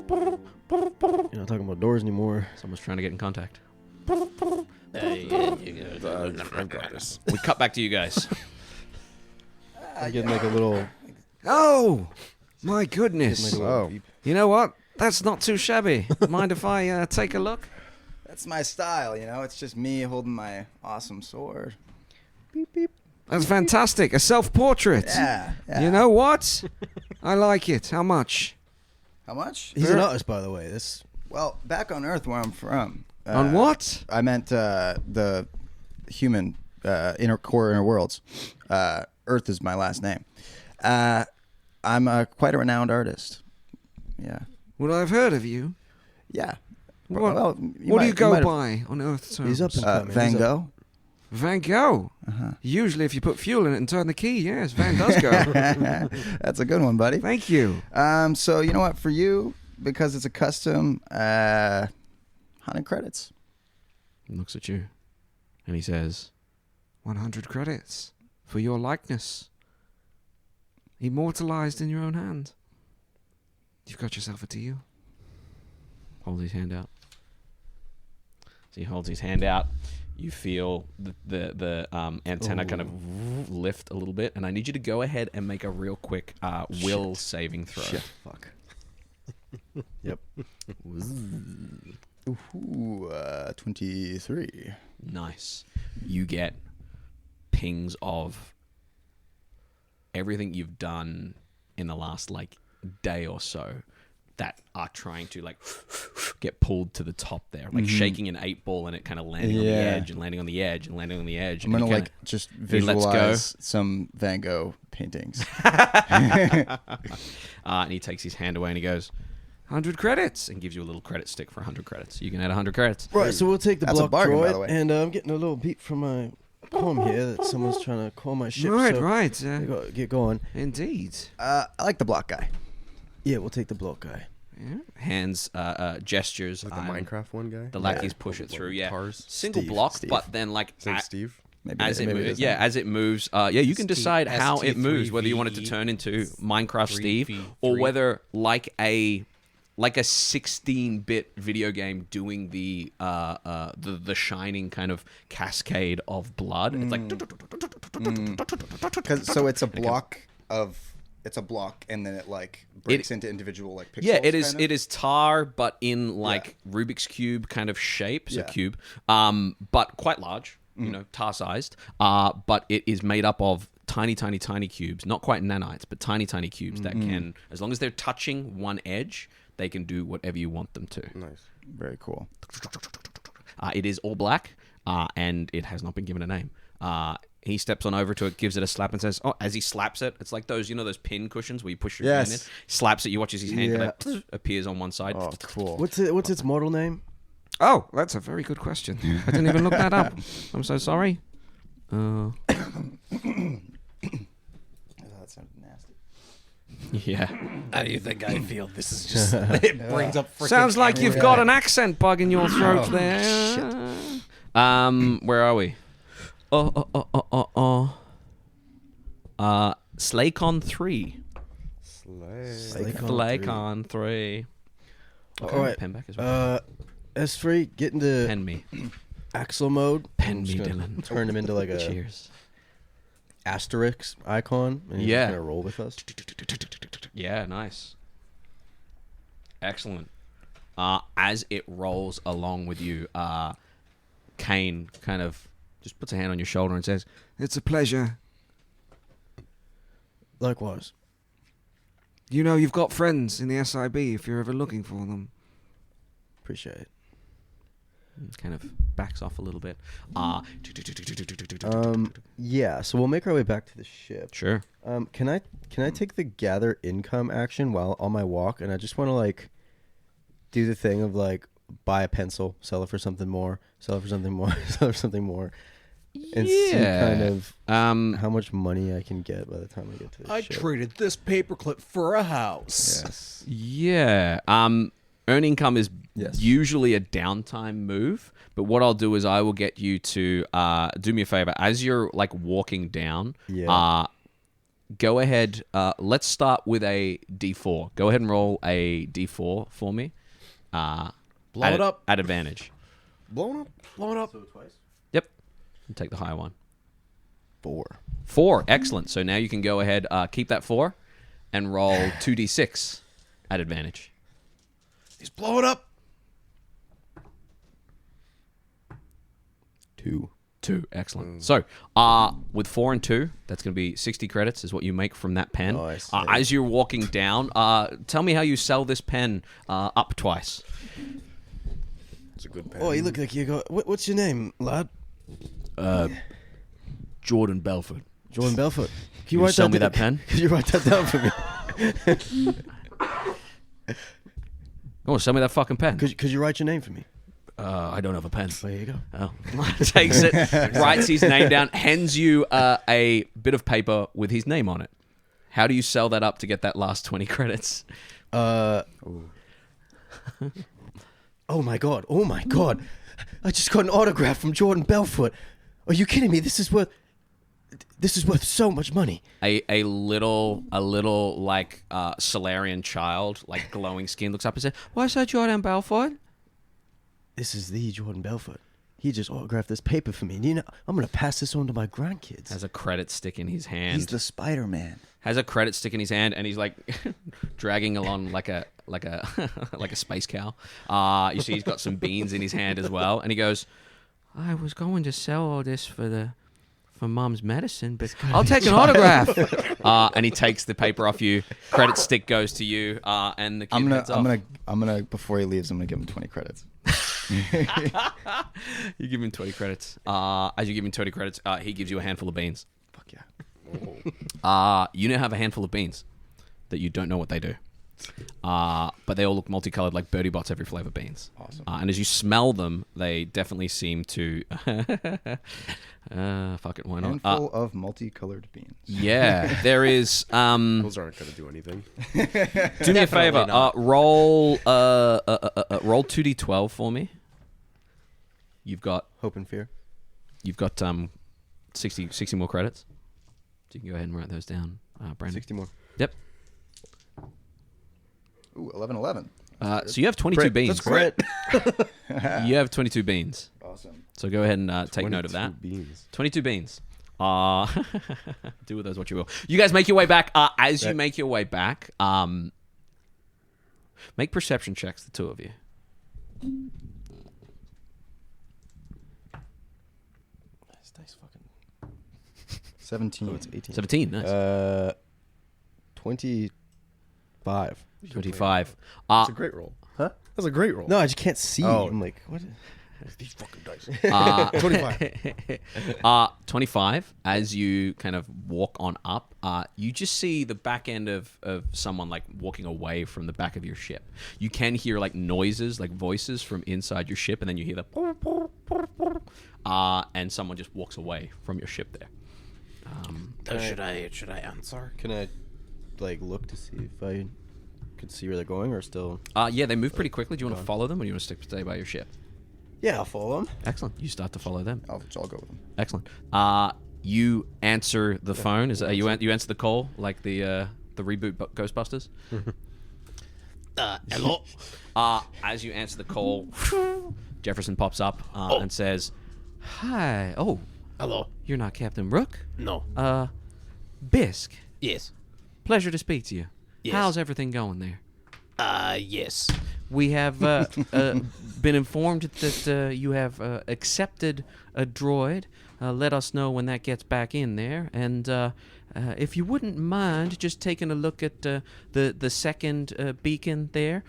not talking about doors anymore. Someone's trying to get in contact. I've got this. We cut back to you guys. I'm getting like a little. Oh, my goodness. Whoa. You know what? That's not too shabby. Mind if I take a look? That's my style, you know. It's just me holding my awesome sword. Beep beep. That's fantastic. A self-portrait. Yeah. You know what? I like it. How much? How much? He's an artist, by the way. This. Well, back on Earth where I'm from. On what? I meant the human inner worlds. Earth is my last name. I'm quite a renowned artist. Yeah. Well, I've heard of you. Yeah. What, Well, what do you go might have- by on Earth terms? He's up and coming. Van He's up. Gogh. Van Gogh. Usually, if you put fuel in it and turn the key, yes, Van does go. That's a good one, buddy. Thank you. So you know what? For you, because it's a custom, 100 credits. He looks at you, and he says, 100 credits for your likeness. Immortalized in your own hand. You've got yourself a deal. "Hold his hand out." So he holds his hand out. You feel the antenna kind of lift a little bit, and I need you to go ahead and make a real quick will saving throw. Shit. Fuck. Yep. Ooh, 23. Nice. You get pings of everything you've done in the last day or so that are trying to get pulled to the top there, shaking an 8-ball and it kind of landing on the edge and landing on the edge and landing on the edge. I'm gonna just visualize some Van Gogh paintings. And he takes his hand away and he goes, 100 credits, and gives you a little credit stick for 100 credits. You can add 100 credits. Right, so we'll take the That's a block bargain, by droid, the way. and I'm getting a little beep from my home here that someone's trying to call my ship. Right, so right. I gotta get going. Indeed. I like the block guy. Yeah, we'll take the block guy. Yeah. Hands, gestures. Like the Minecraft one guy. The lackeys push it through. Yeah, Cars. single Steve, block, Steve. but then His name's Steve. Maybe as it maybe moves, is yeah, that. as it moves, you can decide how it moves, whether you want it to ST3V, turn into Minecraft Steve 3V3. or whether like a 16-bit video game doing the shining kind of cascade of blood. It's like So it's a block and then it breaks into individual pixels. yeah, it is. kind of? It is tar, but in Rubik's cube kind of shape, so Yeah. cube, but quite large. You know, tar sized. But it is made up of tiny cubes, not quite nanites, but tiny cubes that can, as long as they're touching one edge, they can do whatever you want them to. Nice. Very cool. It is all black, and it has not been given a name. He steps on over to it, gives it a slap, and says, "Oh!" As he slaps it, it's like those pin cushions where you push your hand in. Slaps it, you watch as his hand kind of appears on one side. Oh, cool. What's its model name? Oh, that's a very good question. I didn't even look that up. I'm so sorry. Oh, that sounded nasty. Yeah. How do you think I feel? This is just it brings up. Sounds like you've got an accent bug in your throat there. Where are we? Slaycon 3. Slaycon 3. Okay, All right. pen back as well. S3, get into Pen me. Axel mode. Pen I'm me, just gonna Dylan. Turn him into like a Cheers. asterisk icon, and he's Yeah. just gonna roll with us. Yeah, nice. Excellent. As it rolls along with you, Kane kind of just puts a hand on your shoulder and says, It's a pleasure. Likewise. You know, you've got friends in the SIB if you're ever looking for them. Appreciate it. kind of backs off a little bit. Yeah, so we'll make our way back to the ship. Sure. Can I take the gather income action while on my walk, and I just want to do the thing of buy a pencil, sell it for something more, sell it for something more, sell it for something more, and see kind of how much money I can get by the time I get to the ship. traded this paperclip for a house. Yes. Yeah. Earn income is usually a downtime move, but what I'll do is I will get you to do me a favor as you're walking down. go ahead. Let's start with a D4. Go ahead and roll a D4 for me. Blow it up. At advantage. Blow it up. Yep. And take the higher one. 4. 4. Excellent. So now you can go ahead, keep that 4, and roll 2d6 at advantage. He's blowing up. 2. 2. Excellent. So, with 4 and 2, that's going to be 60 credits is what you make from that pen. Nice. As you're walking down, tell me how you sell this pen up twice. It's a good pen. Oh, you look like you got. What's your name, lad? Jordan Belford. Jordan Belfort. Can you sell me that pen? Can you write that down for me? Oh, sell me that fucking pen. Could you write your name for me? I don't have a pen. There you go. Oh. Takes it, writes his name down, hands you a bit of paper with his name on it. How do you sell that up to get that last 20 credits? Oh my god! Oh my god! I just got an autograph from Jordan Belfort. Are you kidding me? This is worth so much money. A little like Solarian child, like glowing skin, looks up and says, "What's that, Jordan Belfort?" This is the Jordan Belfort. He just autographed this paper for me. And you know, I'm gonna pass this on to my grandkids. Has a credit stick in his hand. He's the Spider-Man. Has a credit stick in his hand, and he's like dragging along like a like a space cow. You see, he's got some beans in his hand as well, and he goes, "I was going to sell all this for Mom's medicine, but I'll take an autograph." And he takes the paper off you. Credit stick goes to you, and the kid heads off. I'm gonna before he leaves, I'm gonna give him 20 credits. You give him 20 credits. As you give him 20 credits, he gives you a handful of beans. Fuck yeah. You now have a handful of beans that you don't know what they do. But they all look multicolored like Birdie Bot's every flavor beans. Awesome. And as you smell them, they definitely seem to... fuck it, why not? Handful of multicolored beans. Yeah, there is... Those aren't going to do anything. do me a favor. Roll 2d12 for me. You've got Hope and fear. 60 more credits. So you can go ahead and write those down, Brandon. 60 more. Yep. Ooh, 11. So you have 22 beans. That's great. You have 22 beans. Awesome. So go ahead and take note of 22 that. beans. 22 beans. Do with those what you will. You guys make your way back. As you make your way back, make perception checks, the two of you. Nice fucking. 17. Oh, it's 18. 17, nice. 25. 25. That's a great roll. Huh? That's a great roll. No, I just can't see. Oh. I'm like, what? These fucking dice. 25. 25, as you kind of walk on up, you just see the back end of someone like walking away from the back of your ship. You can hear like noises, like voices from inside your ship, and then you hear the and someone just walks away from your ship there. Should I answer? Can I, like, look to see if I can see where they're going or still? Yeah, they move pretty quickly. Do you want to follow them, or do you want to stay by your ship? Yeah, I'll follow them. Excellent. You start to follow them. I'll go with him. Excellent. You answer the phone. Is you answer the call like the reboot Ghostbusters? Hello? As you answer the call, Jefferson pops up and says, "Hi. Oh, Hello? you're not Captain Rook? No. Byzq. Yes. Pleasure to speak to you. Yes. How's everything going there? Yes. We have been informed that you have accepted a droid. Let us know when that gets back in there. And if you wouldn't mind just taking a look at the second beacon there,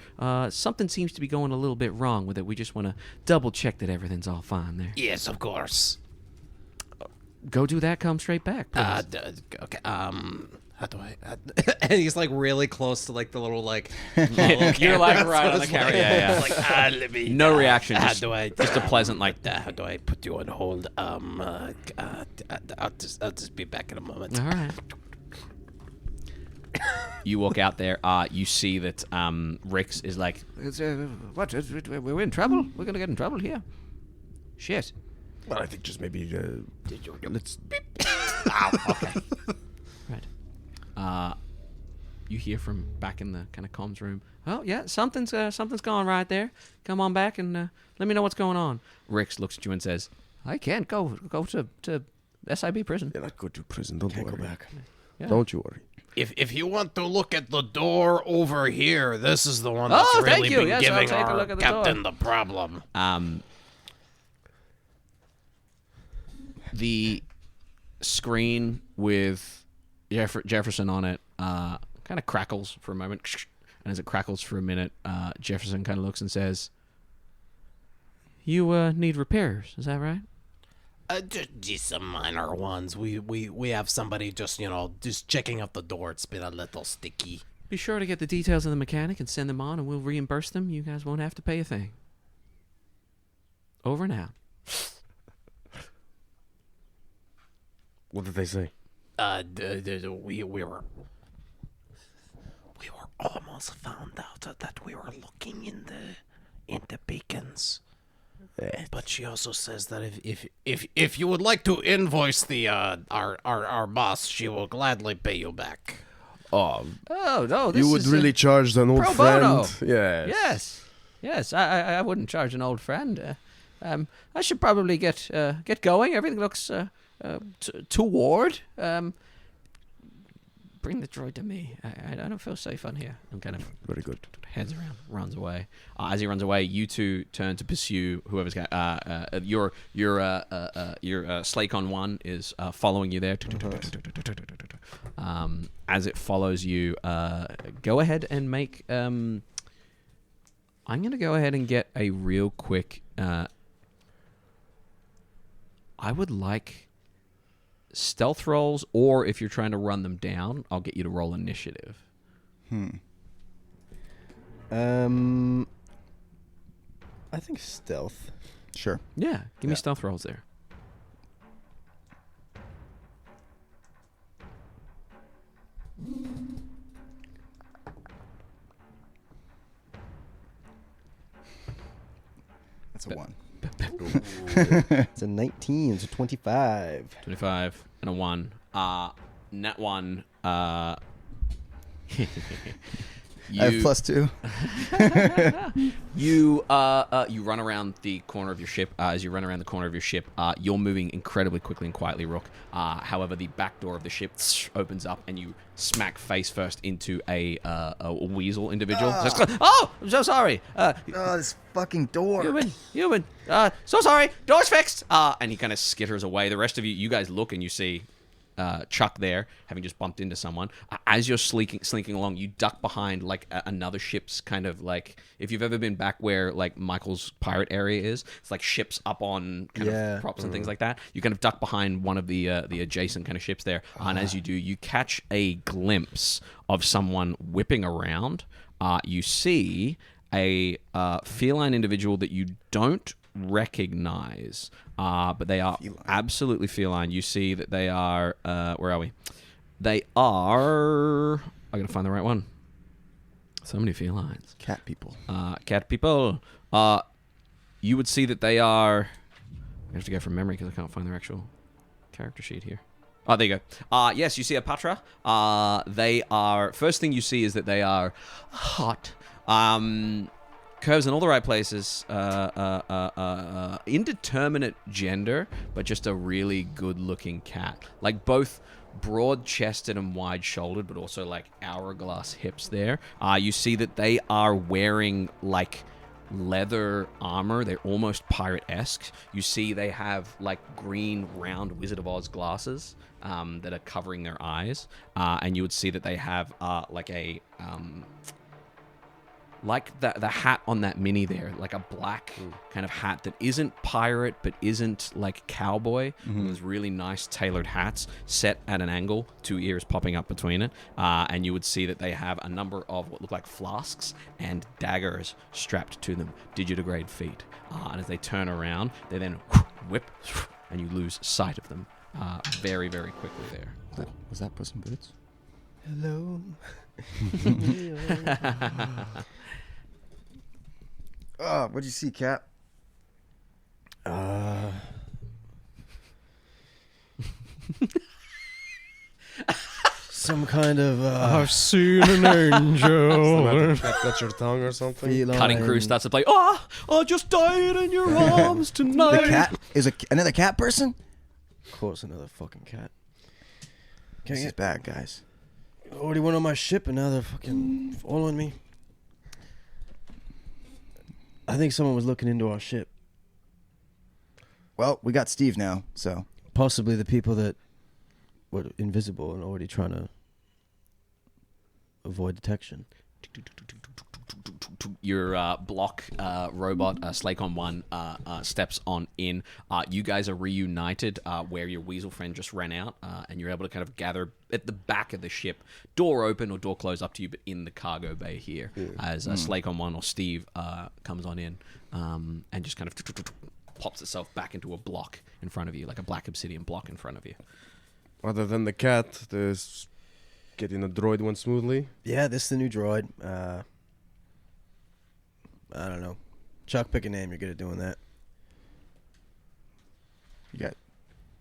something seems to be going a little bit wrong with it. We just want to double check that everything's all fine there. Yes, of course. Go do that. Come straight back, please. Okay. How do I? And he's like really close to like the little like. You're like right on the camera. Yeah. Like, let me. No reaction. How Just, do I? just a pleasant like. How do I put you on hold? I'll just be back in a moment. All right. You walk out there. You see that Rix is like, What? We're in trouble? We're going to get in trouble here. Shit. Well, I think just maybe let's. right. you hear from back in the kind of comms room. Oh yeah, something's gone right there. Come on back and let me know what's going on. Rix looks at you and says, "I can't go to SIB prison. You're not go to prison. Don't worry. Go back. Yeah. Don't you worry. If you want to look at the door over here, this is the one that's Oh, really thank you. been Yes, I'll giving take a our look at the captain door. the problem. The screen with Jefferson on it kind of crackles for a moment, and as it crackles for a minute, Jefferson kind of looks and says, "You need repairs, is that right?" Just some minor ones. We have somebody just checking out the door. It's been a little sticky. Be sure to get the details of the mechanic and send them on, and we'll reimburse them. You guys won't have to pay a thing. Over and out. What did they say? We were almost found out that we were looking in the beacons. But she also says that if you would like to invoice the our boss, she will gladly pay you back. Oh, Oh no! This you would is, really charge an old pro friend? bono. Yes. Yes. I wouldn't charge an old friend. I should probably get going. Everything looks toward. Bring the droid to me. I don't feel safe on here. I'm kind of Very good. heads around, runs away. As he runs away, you two turn to pursue whoever's got. Your Slakon 1 is following you there. As it follows you, go ahead and make. I'm gonna go ahead and get a real quick. I would like stealth rolls, or if you're trying to run them down, I'll get you to roll initiative. I think stealth. Sure. Yeah, give me stealth rolls there. That's a 1. It's a 19. It's a 25. 25 and a 1. Net 1. I have +2. You run around the corner of your ship. As you run around the corner of your ship, you're moving incredibly quickly and quietly, Rook. However, the back door of the ship opens up, and you smack face first into a weasel individual. Oh, I'm so sorry. Oh, this fucking door. Human. So sorry. Door's fixed. And he kind of skitters away. The rest of you guys look, and you see Chuck there, having just bumped into someone. As you're slinking along, you duck behind like another ship's kind of like, if you've ever been back where like Michael's pirate area is, it's like ships up on kind of props and things like that. You kind of duck behind one of the adjacent kind of ships there, and as you do, you catch a glimpse of someone whipping around. You see a feline individual that you don't recognize, but they are absolutely feline. You see that they are where are we? They are, I gotta find the right one. So many felines. Cat people. Cat people. You would see that they are, I have to go from memory because I can't find their actual character sheet here. Oh, there you go. Yes, you see a Patra. They are, first thing you see is that they are hot. Curves in all the right places. Indeterminate gender, but just a really good-looking cat. Like both broad-chested and wide-shouldered, but also like hourglass hips there. You see that they are wearing like leather armor. They're almost pirate-esque. You see they have like green round Wizard of Oz glasses that are covering their eyes. And you would see that they have like a... like the hat on that mini there, like a black kind of hat that isn't pirate but isn't like cowboy. Those really nice tailored hats set at an angle, 2 ears popping up between it. And you would see that they have a number of what look like flasks and daggers strapped to them, digitigrade feet. And as they turn around, they then whip, and you lose sight of them very, very quickly there. Was that Puss in Boots? Hello. Oh, what'd you see, Cat? some kind of I've seen an angel. Got your tongue or something? feline. Cutting crew starts to play. Oh, I just died in your arms tonight. The cat is another cat person. Of course, another fucking cat. This is Can't bad, guys. get, already went on my ship and now they're fucking following me. I think someone was looking into our ship. Well, we got Steve now, so Possibly the people that were invisible and already trying to avoid detection. Your block robot, Slacon 1, steps on in. You guys are reunited where your weasel friend just ran out, and you're able to kind of gather at the back of the ship. Door open or door closed, up to you, but in the cargo bay here, as Slacon 1 or Steve comes on in and just kind of pops itself back into a block in front of you, like a black obsidian block in front of you. Other than the cat, this getting a droid went smoothly. Yeah, this is the new droid. I don't know. Chuck, pick a name. You're good at doing that. you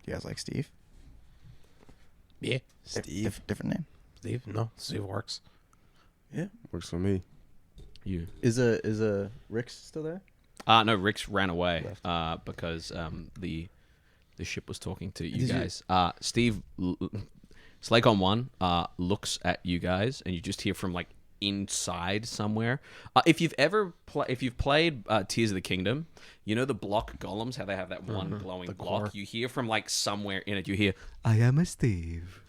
guys like Steve? Yeah, Steve. Different name. Steve. No, Steve works. Yeah. Works for me. You. Is a Rick's still there? No, Rick's ran away because the ship was talking to you guys. Steve, Slacon 1 looks at you guys, and you just hear from like inside somewhere. If you've played Tears of the Kingdom, you know the block golems, how they have that one glowing block. You hear from like somewhere in it. You hear, "I am a Steve."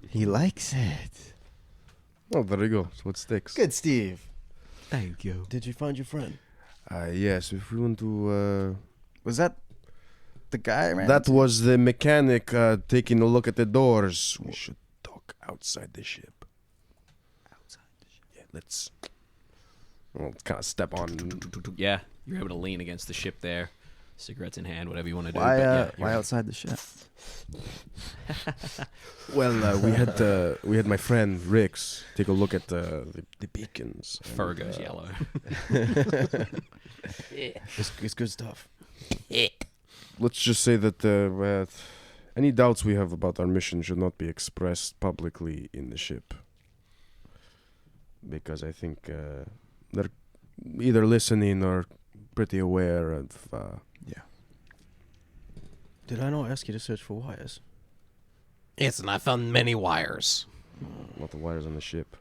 He likes it. Oh, there you go. So it sticks. Good, Steve. Thank you. Did you find your friend? Yes, if we want to... Was that the guy? that was the mechanic taking a look at the doors. We should talk outside the ship. Yeah, let's... Well, kind of step on... Yeah, you're able to lean against the ship there, cigarettes in hand, whatever you want to do. Why? but yeah, Why outside the ship? Well, we had my friend Rix take a look at the beacons. fur goes yellow. It's good stuff. Let's just say that any doubts we have about our mission should not be expressed publicly in the ship. Because I think they're either listening or pretty aware of... Did I not ask you to search for wires? Yes, and I found many wires. Not the wires on the ship.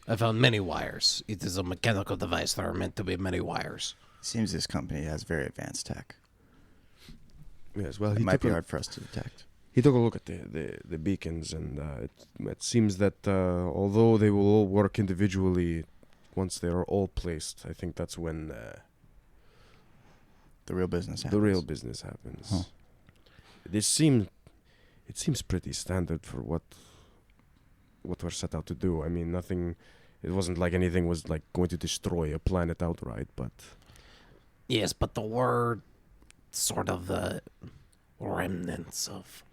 I found many wires. It is a mechanical device. There are meant to be many wires. Seems this company has very advanced tech. Yes, well, It might be hard for us to detect. He took a look at the beacons, and it seems that although they will all work individually, once they are all placed, I think that's when The real business happens. the real business happens. Huh. It seems pretty standard for what we're set out to do. I mean, nothing. It wasn't like anything was like going to destroy a planet outright, but Yes, but the word sort of the remnants of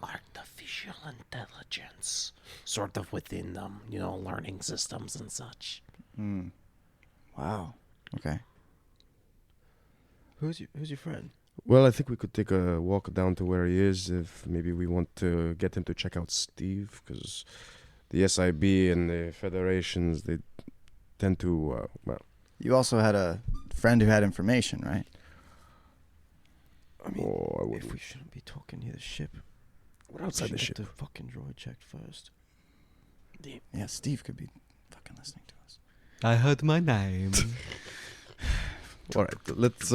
artificial intelligence, sort of within them, learning systems and such. Wow. Okay. Who's your friend? well, I think we could take a walk down to where he is. If maybe we want to get him to check out Steve, because the SIB and the federations, they tend to You also had a friend who had information, right? I mean, I if wouldn't. we shouldn't be talking near the ship, We're outside the ship. The fucking droid checked first. Yeah, Steve could be fucking listening to us. I heard my name. All right, let's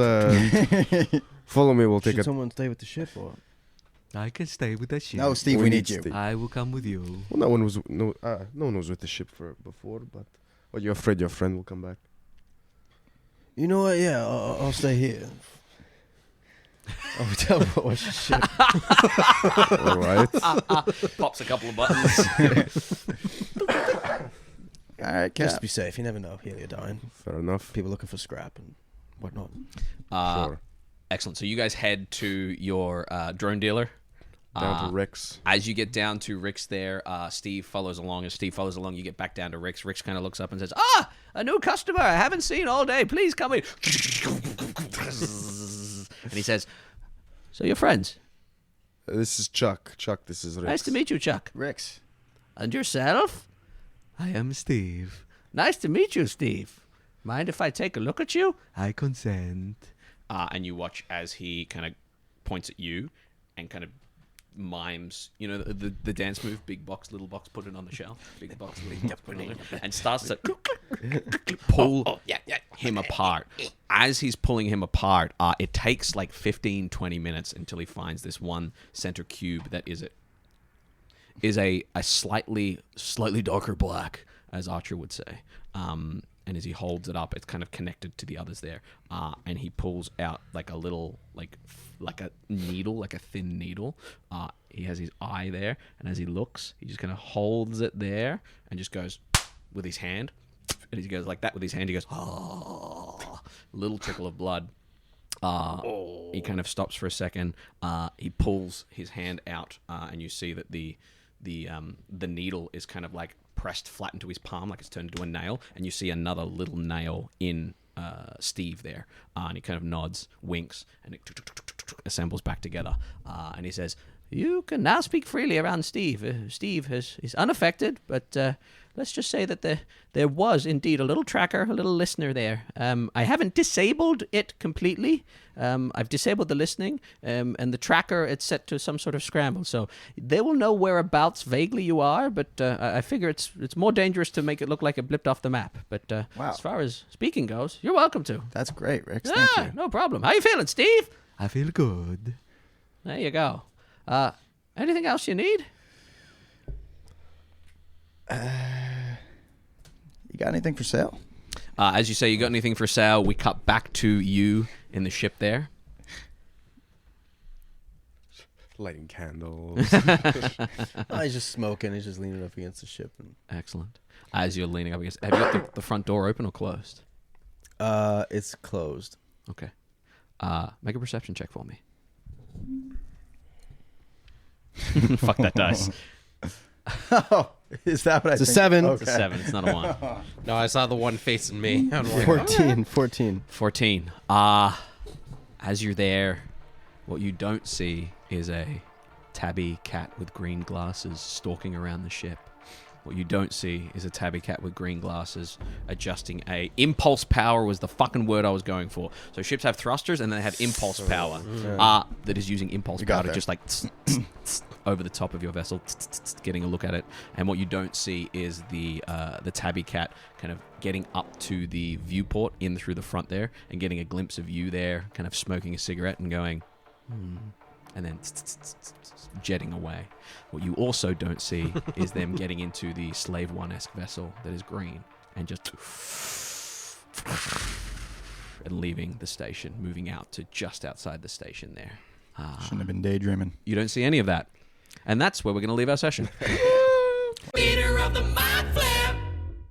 follow me. We'll take Should a. someone stay with the ship or? I can stay with the ship. No, Steve, we need you. Steve. I will come with you. Well, no one was with the ship before, but you're afraid your friend will come back. You know what? Yeah, I'll stay here. Oh, tell me what was the ship. All right. Pops a couple of buttons. All right, Just Cap. to be safe, you never know. Heliodyne. Fair enough. People looking for scrap and whatnot. Sure. Excellent. So you guys head to your drone dealer. Down to Rex. As you get down to Rick's there, Steve follows along. As Steve follows along, you get back down to Rick's. Rick's kind of looks up and says, a new customer I haven't seen all day. Please come in. And he says, so you're friends. This is Chuck. Chuck, this is Rex. Nice to meet you, Chuck. Rix. And yourself? I am Steve. Nice to meet you, Steve. Mind if I take a look at you? I consent. And you watch as he kind of points at you and kind of mimes, you know, the dance move, big box, little box, put it on the shelf, big box, little box, put it on the, and starts to pull him apart. As he's pulling him apart, it takes like 15, 20 minutes until he finds this one center cube that is a slightly darker black, as Archer would say. And as he holds it up, it's kind of connected to the others there. And he pulls out like a little, like a needle, like a thin needle. He has his eye there, and as he looks, he just kind of holds it there and just goes with his hand. And he goes like that with his hand. He goes, oh, little trickle of blood. He kind of stops for a second. He pulls his hand out, and you see that the needle is kind of like pressed flat into his palm, like it's turned into a nail, and you see another little nail in Steve there, and he kind of nods, winks, and it assembles back together, and he says, you can now speak freely around Steve. Steve is unaffected, but let's just say that there was indeed a little tracker, a little listener there. I haven't disabled it completely. I've disabled the listening, and the tracker, it's set to some sort of scramble. So they will know whereabouts vaguely you are, but I figure it's more dangerous to make it look like it blipped off the map. But Wow. As far as speaking goes, you're welcome to. That's great, Rick. Thank you. No problem. How you feeling, Steve? I feel good. There you go. Anything else you need? You got anything for sale? as you say, you got anything for sale? We cut back to you in the ship there. Lighting candles. He's just smoking. He's just leaning up against the ship. Excellent. As you're leaning up against, have you got the front door open or closed? It's closed. Okay. Make a perception check for me. Fuck that dice. Oh, is that what It's I a think? 7. Okay. It's a 7. It's not a 1. No, I saw the one facing me. I'm like, 14. 14. As you're there, what you don't see is a tabby cat with green glasses stalking around the ship. What you don't see is a tabby cat with green glasses adjusting a... Impulse power was the fucking word I was going for. So ships have thrusters and then they have impulse power. That is using impulse power to just like... over the top of your vessel, getting a look at it. And what you don't see is the tabby cat kind of getting up to the viewport in through the front there and getting a glimpse of you there, kind of smoking a cigarette and going... and then jetting away. What you also don't see is them getting into the Slave One-esque vessel that is green and just and leaving the station, moving out to just outside the station there. Shouldn't have been daydreaming. You don't see any of that. And that's where we're going to leave our session. Leader of the Mind Flare.